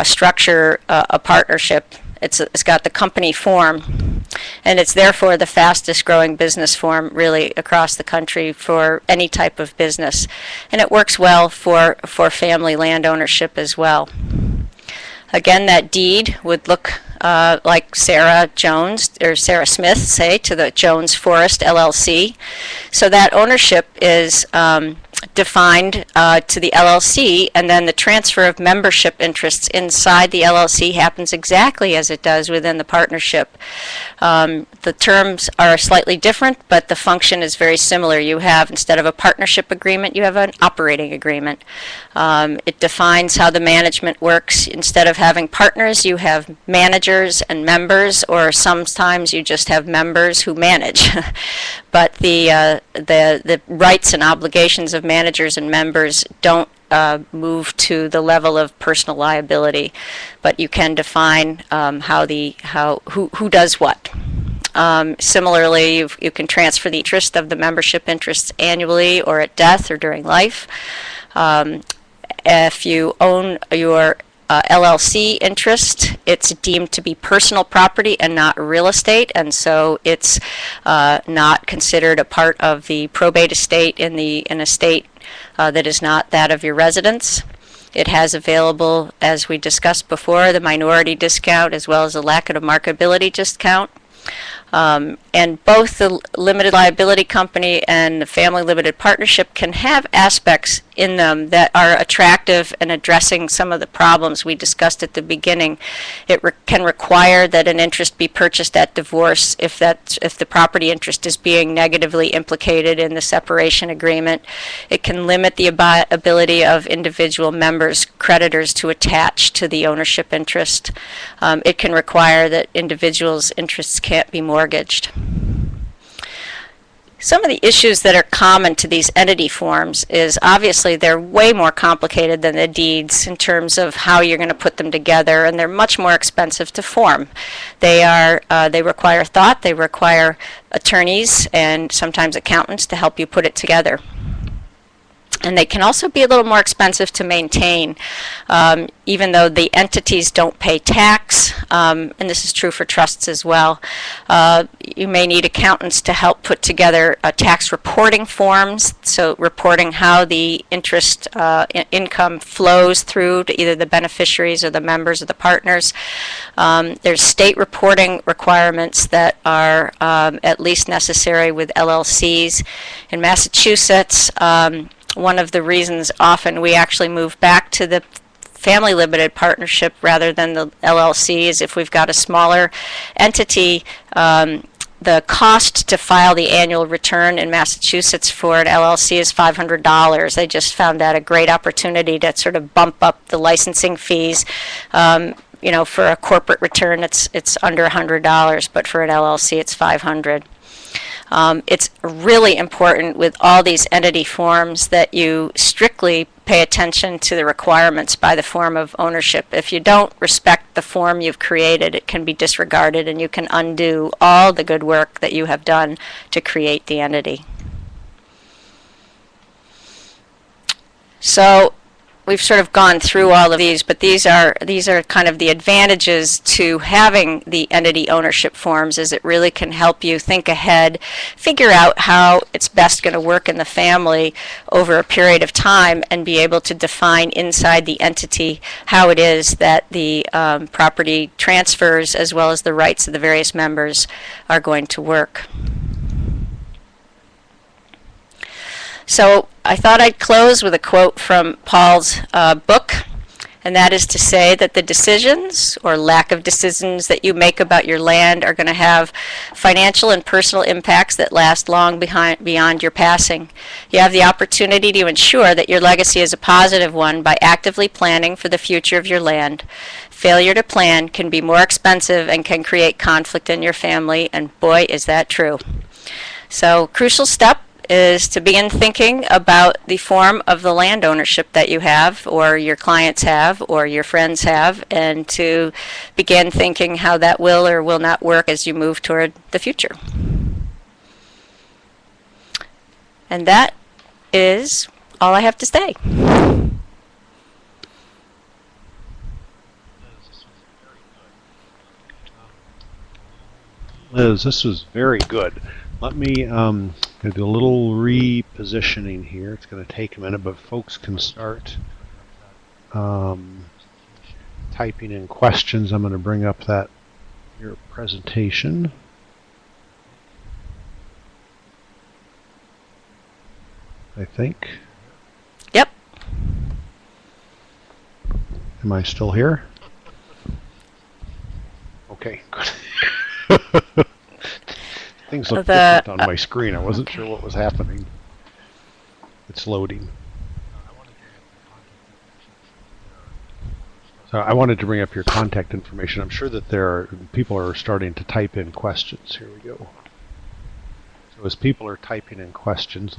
structure a partnership. It's got the company form, and it's therefore the fastest growing business form really across the country for any type of business. And it works well for family land ownership as well. Again, that deed would look like Sarah Jones, or Sarah Smith, say, to the Jones Forest LLC. So that ownership is defined to the LLC, and then the transfer of membership interests inside the LLC happens exactly as it does within the partnership. The terms are slightly different, but the function is very similar. You have, instead of a partnership agreement, you have an operating agreement. It defines how the management works. Instead of having partners, you have managers and members, or sometimes you just have members who manage. But the rights and obligations of managers and members don't move to the level of personal liability, but you can define who does what. Similarly, you can transfer the interest of the membership interests annually or at death or during life. If you own your LLC interest, it's deemed to be personal property and not real estate, and so it's not considered a part of the probate estate in a state that is not that of your residence. It has available, as we discussed before, the minority discount as well as the lack of marketability discount. And both the limited liability company and the family limited partnership can have aspects in them that are attractive and addressing some of the problems we discussed at the beginning. It can require that an interest be purchased at divorce if the property interest is being negatively implicated in the separation agreement. It can limit the ability of individual members, creditors, to attach to the ownership interest. It can require that individuals' interests can't be mortgaged. Some of the issues that are common to these entity forms is obviously they're way more complicated than the deeds in terms of how you're going to put them together, and they're much more expensive to form. They require thought, they require attorneys and sometimes accountants to help you put it together. And they can also be a little more expensive to maintain, even though the entities don't pay tax, and this is true for trusts as well. You may need accountants to help put together tax reporting forms, so reporting how the interest income flows through to either the beneficiaries or the members of the partners. There's state reporting requirements that are at least necessary with LLCs. In Massachusetts, one of the reasons often we actually move back to the family limited partnership rather than the LLC is if we've got a smaller entity, the cost to file the annual return in Massachusetts for an LLC is $500. They just found that a great opportunity to sort of bump up the licensing fees. For a corporate return, it's under $100, but for an LLC, it's $500. It's really important with all these entity forms that you strictly pay attention to the requirements by the form of ownership. If you don't respect the form you've created, it can be disregarded and you can undo all the good work that you have done to create the entity. So we've sort of gone through all of these, but these are kind of the advantages to having the entity ownership forms, is it really can help you think ahead, figure out how it's best going to work in the family over a period of time, and be able to define inside the entity how it is that the property transfers as well as the rights of the various members are going to work. So I thought I'd close with a quote from Paul's book, and that is to say that the decisions or lack of decisions that you make about your land are going to have financial and personal impacts that last long beyond your passing. You have the opportunity to ensure that your legacy is a positive one by actively planning for the future of your land. Failure to plan can be more expensive and can create conflict in your family, and boy, is that true. So, crucial step is to begin thinking about the form of the land ownership that you have, or your clients have, or your friends have, and to begin thinking how that will or will not work as you move toward the future. And that is all I have to say. Liz, this was very good. Let me do a little repositioning here. It's going to take a minute, but folks can start typing in questions. I'm going to bring up your presentation. I think. Yep. Am I still here? Okay, good. Things look different on my screen. I wasn't sure what was happening. It's loading. So I wanted to bring up your contact information. I'm sure that people are starting to type in questions. Here we go. So as people are typing in questions,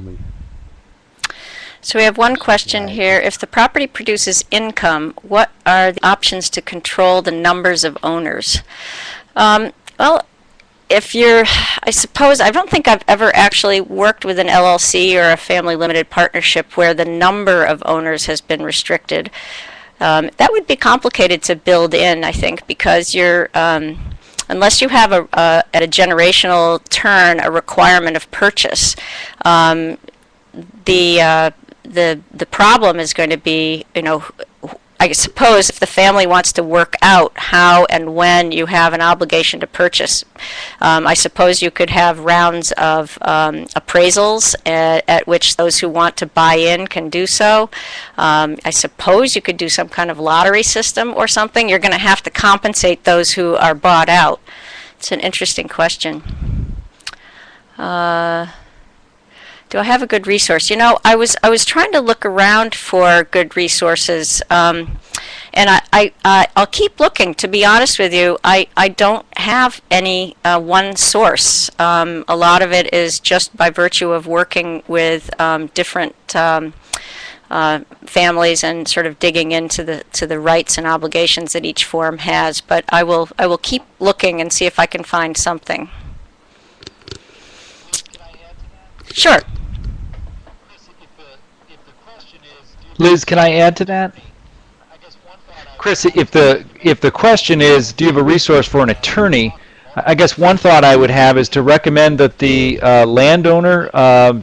So we have one question here. If the property produces income, what are the options to control the numbers of owners? Well, I don't think I've ever actually worked with an LLC or a family limited partnership where the number of owners has been restricted. That would be complicated to build in, I think, because unless you have at a generational turn a requirement of purchase, the problem is going to be, I suppose if the family wants to work out how and when you have an obligation to purchase, I suppose you could have rounds of appraisals at which those who want to buy in can do so. I suppose you could do some kind of lottery system or something. You're going to have to compensate those who are bought out. It's an interesting question. Do I have a good resource? You know, I was trying to look around for good resources, and I'll keep looking. To be honest with you, I don't have any one source. A lot of it is just by virtue of working with different families and sort of digging into the rights and obligations that each form has. But I will keep looking and see if I can find something. Sure. Liz, can I add to that? Chris, if the question is, do you have a resource for an attorney? I guess one thought I would have is to recommend that the landowner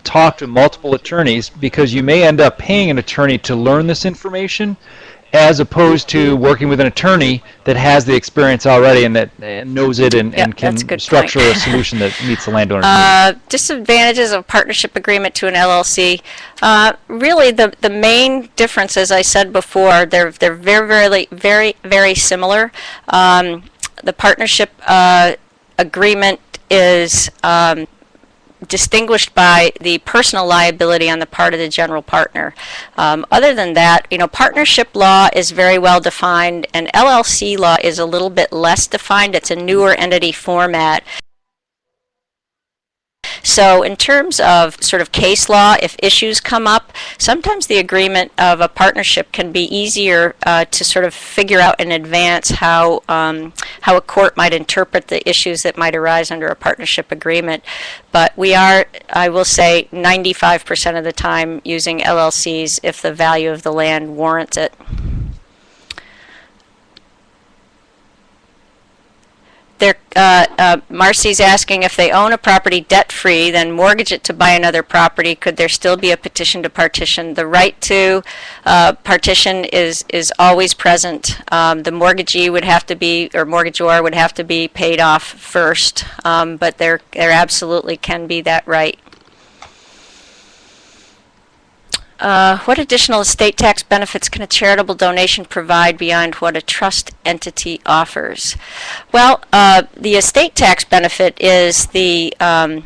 talk to multiple attorneys, because you may end up paying an attorney to learn this information, as opposed to working with an attorney that has the experience already and that knows it and can structure a solution that meets the landowner's needs. Disadvantages of partnership agreement to an LLC. Really, the main difference, as I said before, they're very similar. The partnership agreement is distinguished by the personal liability on the part of the general partner. Other than that, you know, partnership law is very well defined, and LLC law is a little bit less defined. It's a newer entity format. So in terms of sort of case law, if issues come up, sometimes the agreement of a partnership can be easier to sort of figure out in advance how a court might interpret the issues that might arise under a partnership agreement. But we are, I will say, 95% of the time using LLCs if the value of the land warrants it. Marcy's asking, if they own a property debt-free, then mortgage it to buy another property, could there still be a petition to partition? The right to partition is always present. The mortgagee would have to be, or mortgagor would have to be paid off first, but there absolutely can be that right. What additional estate tax benefits can a charitable donation provide beyond what a trust entity offers? Well, the estate tax benefit is that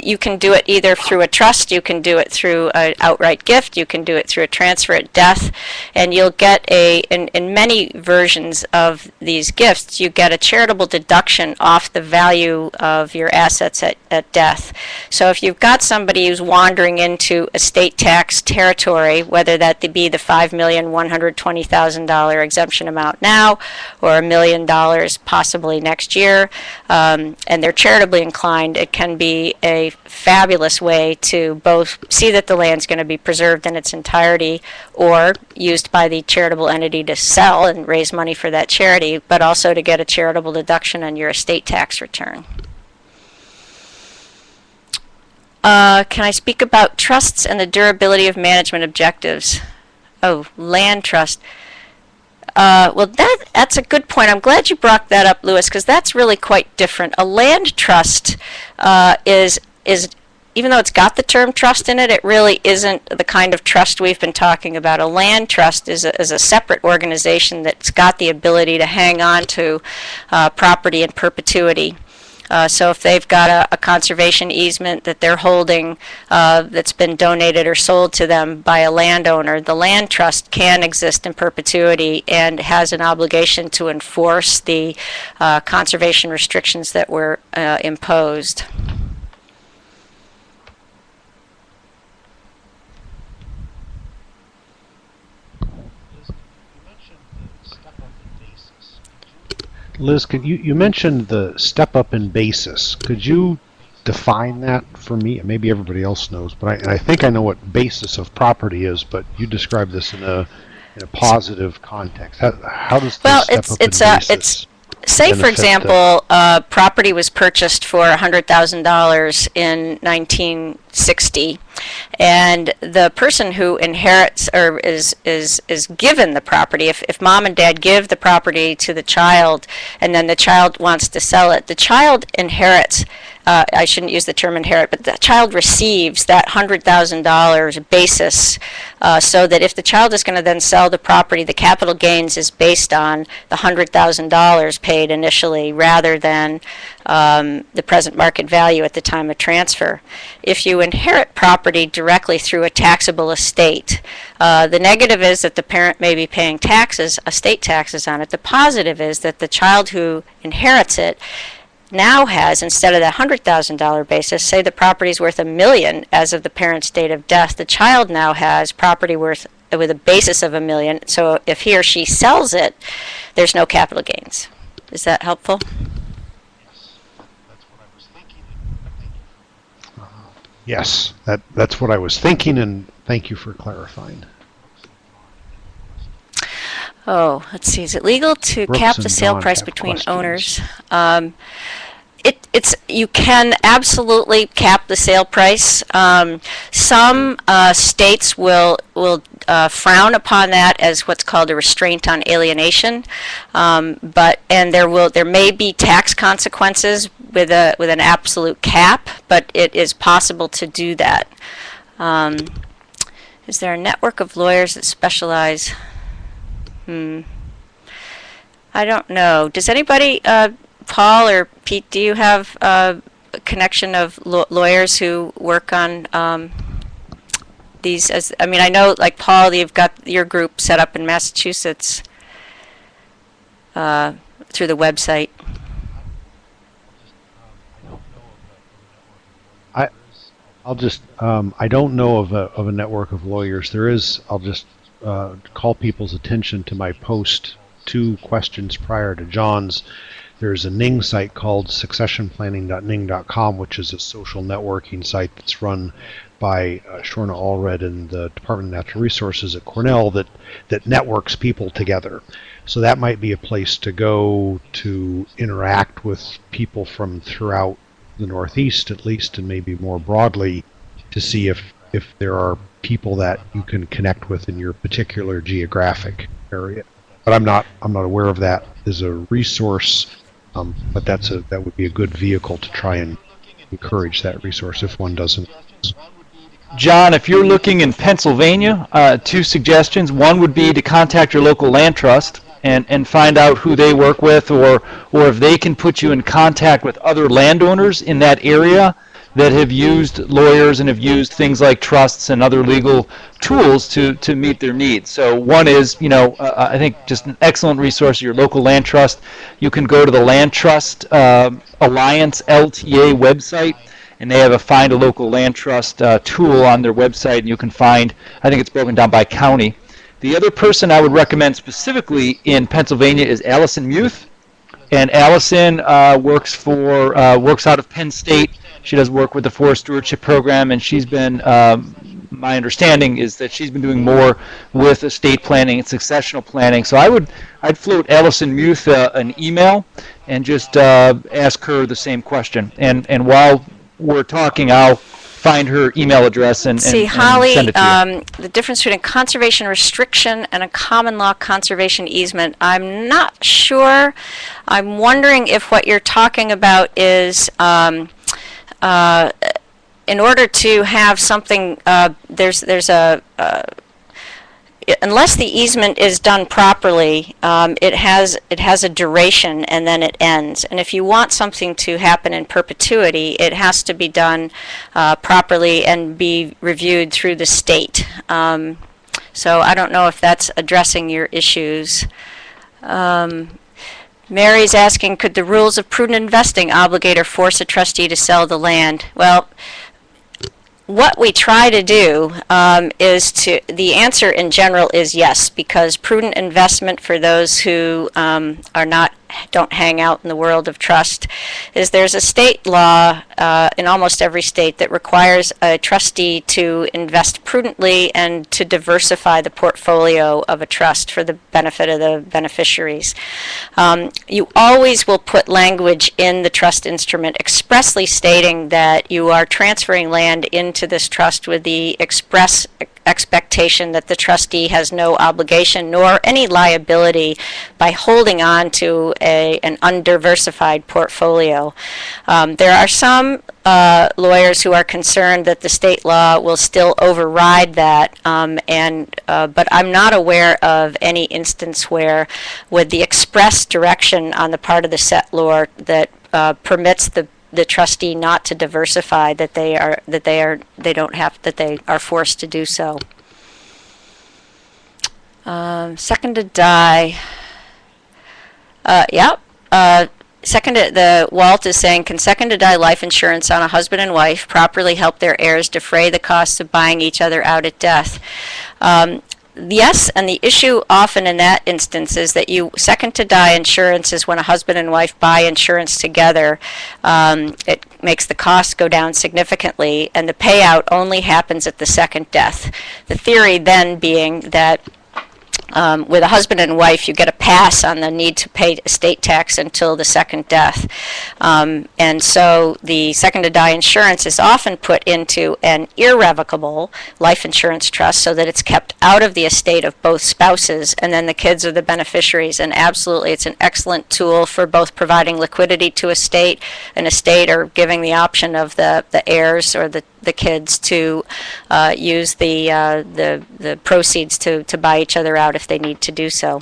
you can do it either through a trust, you can do it through an outright gift, you can do it through a transfer at death, and you'll get in many versions of these gifts, you get a charitable deduction off the value of your assets at death. So if you've got somebody who's wandering into estate tax territory, whether that be the $5,120,000 exemption amount now, or $1 million possibly next year, and they're charitably inclined, it can be a fabulous way to both see that the land's going to be preserved in its entirety or used by the charitable entity to sell and raise money for that charity, but also to get a charitable deduction on your estate tax return. Can I speak about trusts and the durability of management objectives? Oh, land trust. Well, that's a good point. I'm glad you brought that up, Lewis, because that's really quite different. A land trust is even though it's got the term trust in it, it really isn't the kind of trust we've been talking about. A land trust is a separate organization that's got the ability to hang on to property in perpetuity. So if they've got a conservation easement that they're holding that's been donated or sold to them by a landowner, the land trust can exist in perpetuity and has an obligation to enforce the conservation restrictions that were imposed. Liz, you mentioned the step up in basis. Could you define that for me? Maybe everybody else knows, but I think I know what basis of property is, but you describe this in a positive context. How does the step up in basis? Say, for benefit example, property was purchased for $100,000 in 1960, and the person who inherits or is given the property, if mom and dad give the property to the child, and then the child wants to sell it, the child inherits. I shouldn't use the term inherit, but the child receives that $100,000 basis, so that if the child is going to then sell the property, the capital gains is based on the $100,000 paid initially rather than the present market value at the time of transfer. If you inherit property directly through a taxable estate, the negative is that the parent may be paying taxes, estate taxes on it. The positive is that the child who inherits it now has, instead of that $100,000 basis, say the property is worth $1 million as of the parent's date of death, the child now has property worth with a basis of $1 million. So if he or she sells it, there's no capital gains. Is that helpful? Yes, that's what I was thinking, and thank you for clarifying. Oh, let's see. Is it legal to Brooks cap the and sale Dawn price have between questions. owners? You can absolutely cap the sale price. Some states will frown upon that as what's called a restraint on alienation, but there may be tax consequences with an absolute cap, but it is possible to do that. Is there a network of lawyers that specialize? I don't know. Does anybody, Paul or Pete, do you have a connection of lawyers who work on these? I know, like Paul, you've got your group set up in Massachusetts through the website. I don't know of a network of lawyers. There is. I'll just call people's attention to my post 2 questions prior to John's. There's a Ning site called successionplanning.ning.com, which is a social networking site that's run by Shorna Allred in the Department of Natural Resources at Cornell that networks people together. So that might be a place to go to interact with people from throughout the Northeast, at least, and maybe more broadly, to see if there are people that you can connect with in your particular geographic area. But I'm not aware of that as a resource. But that would be a good vehicle to try and encourage that resource if one doesn't. John, if you're looking in Pennsylvania, 2 suggestions. One would be to contact your local land trust and find out who they work with, or if they can put you in contact with other landowners in that area that have used lawyers and have used things like trusts and other legal tools to meet their needs. So one is, I think just an excellent resource, your local land trust. You can go to the Land Trust Alliance LTA website, and they have a Find a Local Land Trust tool on their website, and you can find, I think it's broken down by county. The other person I would recommend specifically in Pennsylvania is Allison Muth, and Allison works out of Penn State. She does work with the Forest Stewardship Program, and she's been, my understanding is that she's been doing more with estate planning and successional planning. So I'd float Allison Muth an email and just ask her the same question. And while we're talking, I'll find her email address and Holly, send it to you. The difference between a conservation restriction and a common law conservation easement, I'm not sure. I'm wondering if what you're talking about is in order to have something, there's a unless the easement is done properly, it has a duration and then it ends. And if you want something to happen in perpetuity, it has to be done properly and be reviewed through the state. So I don't know if that's addressing your issues. Mary's asking, could the rules of prudent investing obligate or force a trustee to sell the land? Well, what we try to do the answer in general is yes, because prudent investment for those who are not don't hang out in the world of trust, is there's a state law in almost every state that requires a trustee to invest prudently and to diversify the portfolio of a trust for the benefit of the beneficiaries. You always will put language in the trust instrument expressly stating that you are transferring land into this trust with the express expectation that the trustee has no obligation nor any liability by holding on to an undiversified portfolio. There are some lawyers who are concerned that the state law will still override that, but I'm not aware of any instance where, with the express direction on the part of the settlor that permits the trustee not to diversify, that they are forced to do so. Second to die. Walt is saying, can second to die life insurance on a husband and wife properly help their heirs defray the costs of buying each other out at death? Yes, and the issue often in that instance is that second to die insurance is when a husband and wife buy insurance together. It makes the cost go down significantly, and the payout only happens at the second death. The theory then being that with a husband and wife, you get a pass on the need to pay estate tax until the second death. And so the second to die insurance is often put into an irrevocable life insurance trust so that it's kept out of the estate of both spouses, and then the kids are the beneficiaries. And absolutely, it's an excellent tool for both providing liquidity to an estate, or giving the option of the heirs or the kids to use the proceeds to buy each other out if they need to do so.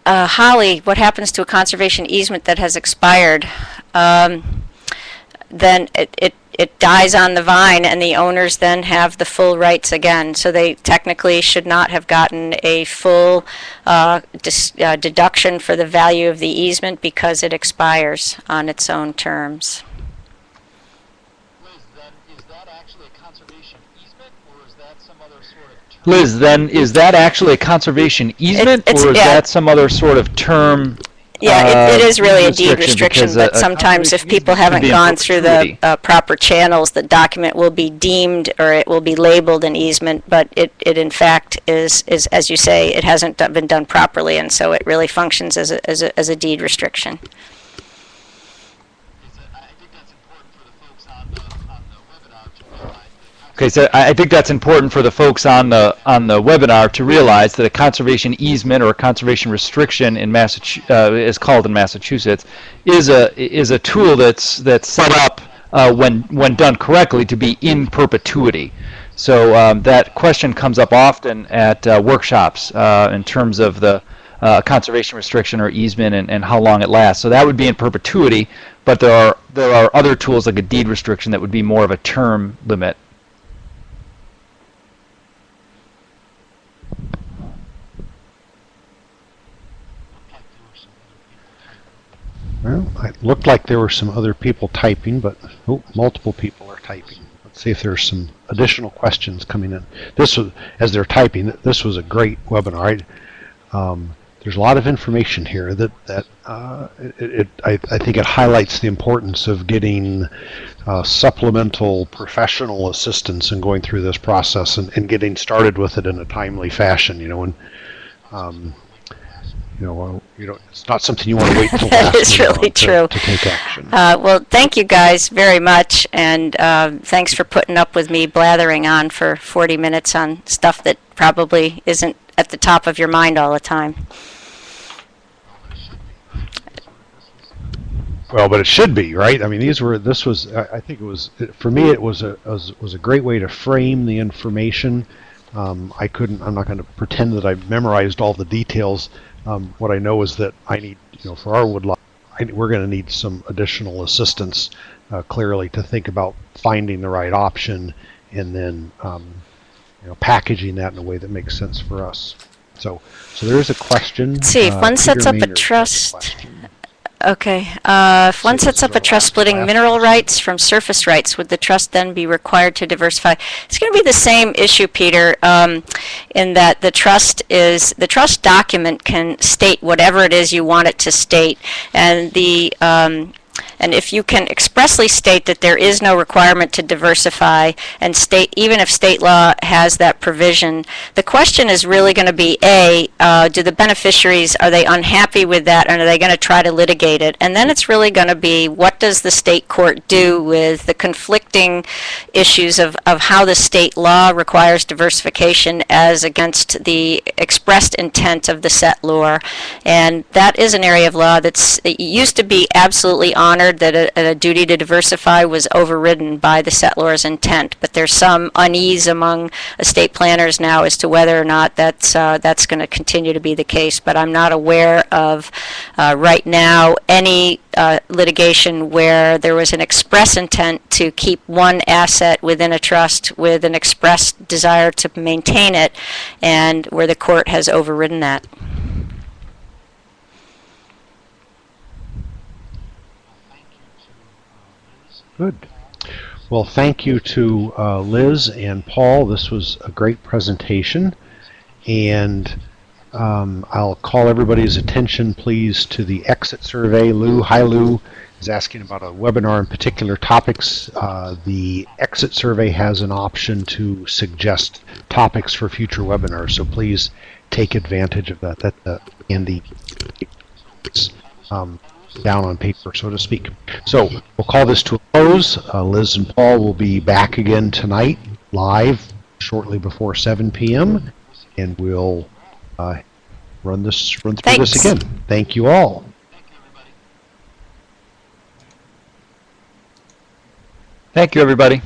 Holly, what happens to a conservation easement that has expired? Then it dies on the vine, and the owners then have the full rights again. So they technically should not have gotten a full deduction for the value of the easement because it expires on its own terms. Liz, then is that actually a conservation easement, or is that some other sort of term? Yeah, it is really a deed restriction, but sometimes if people haven't gone through the proper channels, the document will be deemed, or it will be labeled an easement, but it in fact is, as you say, it hasn't been done properly, and so it really functions as a deed restriction. Okay, so I think that's important for the folks on the webinar to realize that a conservation easement or a conservation restriction in is called in Massachusetts is a tool that's set up when done correctly to be in perpetuity. So that question comes up often at workshops in terms of the conservation restriction or easement and how long it lasts. So that would be in perpetuity, but there are other tools like a deed restriction that would be more of a term limit. Well, it looked like there were some other people typing, but multiple people are typing. Let's see if there's some additional questions coming in. As they're typing, this was a great webinar. There's a lot of information here that I think it highlights the importance of getting supplemental professional assistance in going through this process and getting started with it in a timely fashion. It's not something you want to wait till that is really true. To take action. Well, thank you guys very much, and thanks for putting up with me blathering on for 40 minutes on stuff that probably isn't at the top of your mind all the time. Well, but it should be, right? I mean, I think it was, for me, it was a great way to frame the information. I'm not going to pretend that I memorized all the details. What I know is that I need, for our woodlot, we're going to need some additional assistance, clearly, to think about finding the right option and then, packaging that in a way that makes sense for us. So there is a question. Let's see, if one sets up a trust. Okay. If one So sets this is up a our trust splitting last mineral question. rights from surface rights, would the trust then be required to diversify? It's going to be the same issue, Peter, in that the trust document can state whatever it is you want it to state, and and if you can expressly state that there is no requirement to diversify, and state even if state law has that provision, the question is really going to be do the beneficiaries, are they unhappy with that, and are they going to try to litigate it? And then it's really going to be, what does the state court do with the conflicting issues of how the state law requires diversification as against the expressed intent of the settlor? And that is an area of law it used to be absolutely honored that a duty to diversify was overridden by the settlor's intent, but there's some unease among estate planners now as to whether or not that's going to continue to be the case. But I'm not aware of right now any litigation where there was an express intent to keep one asset within a trust with an express desire to maintain it, and where the court has overridden that. Good. Well, thank you to Liz and Paul. This was a great presentation. And I'll call everybody's attention, please, to the exit survey. Hi, Lou is asking about a webinar in particular topics. The exit survey has an option to suggest topics for future webinars, so please take advantage of that. And the down on paper, so to speak. So we'll call this to a close. Liz and Paul will be back again tonight, live, shortly before 7 p.m., and we'll run through this again. Thank you all. Thank you, everybody.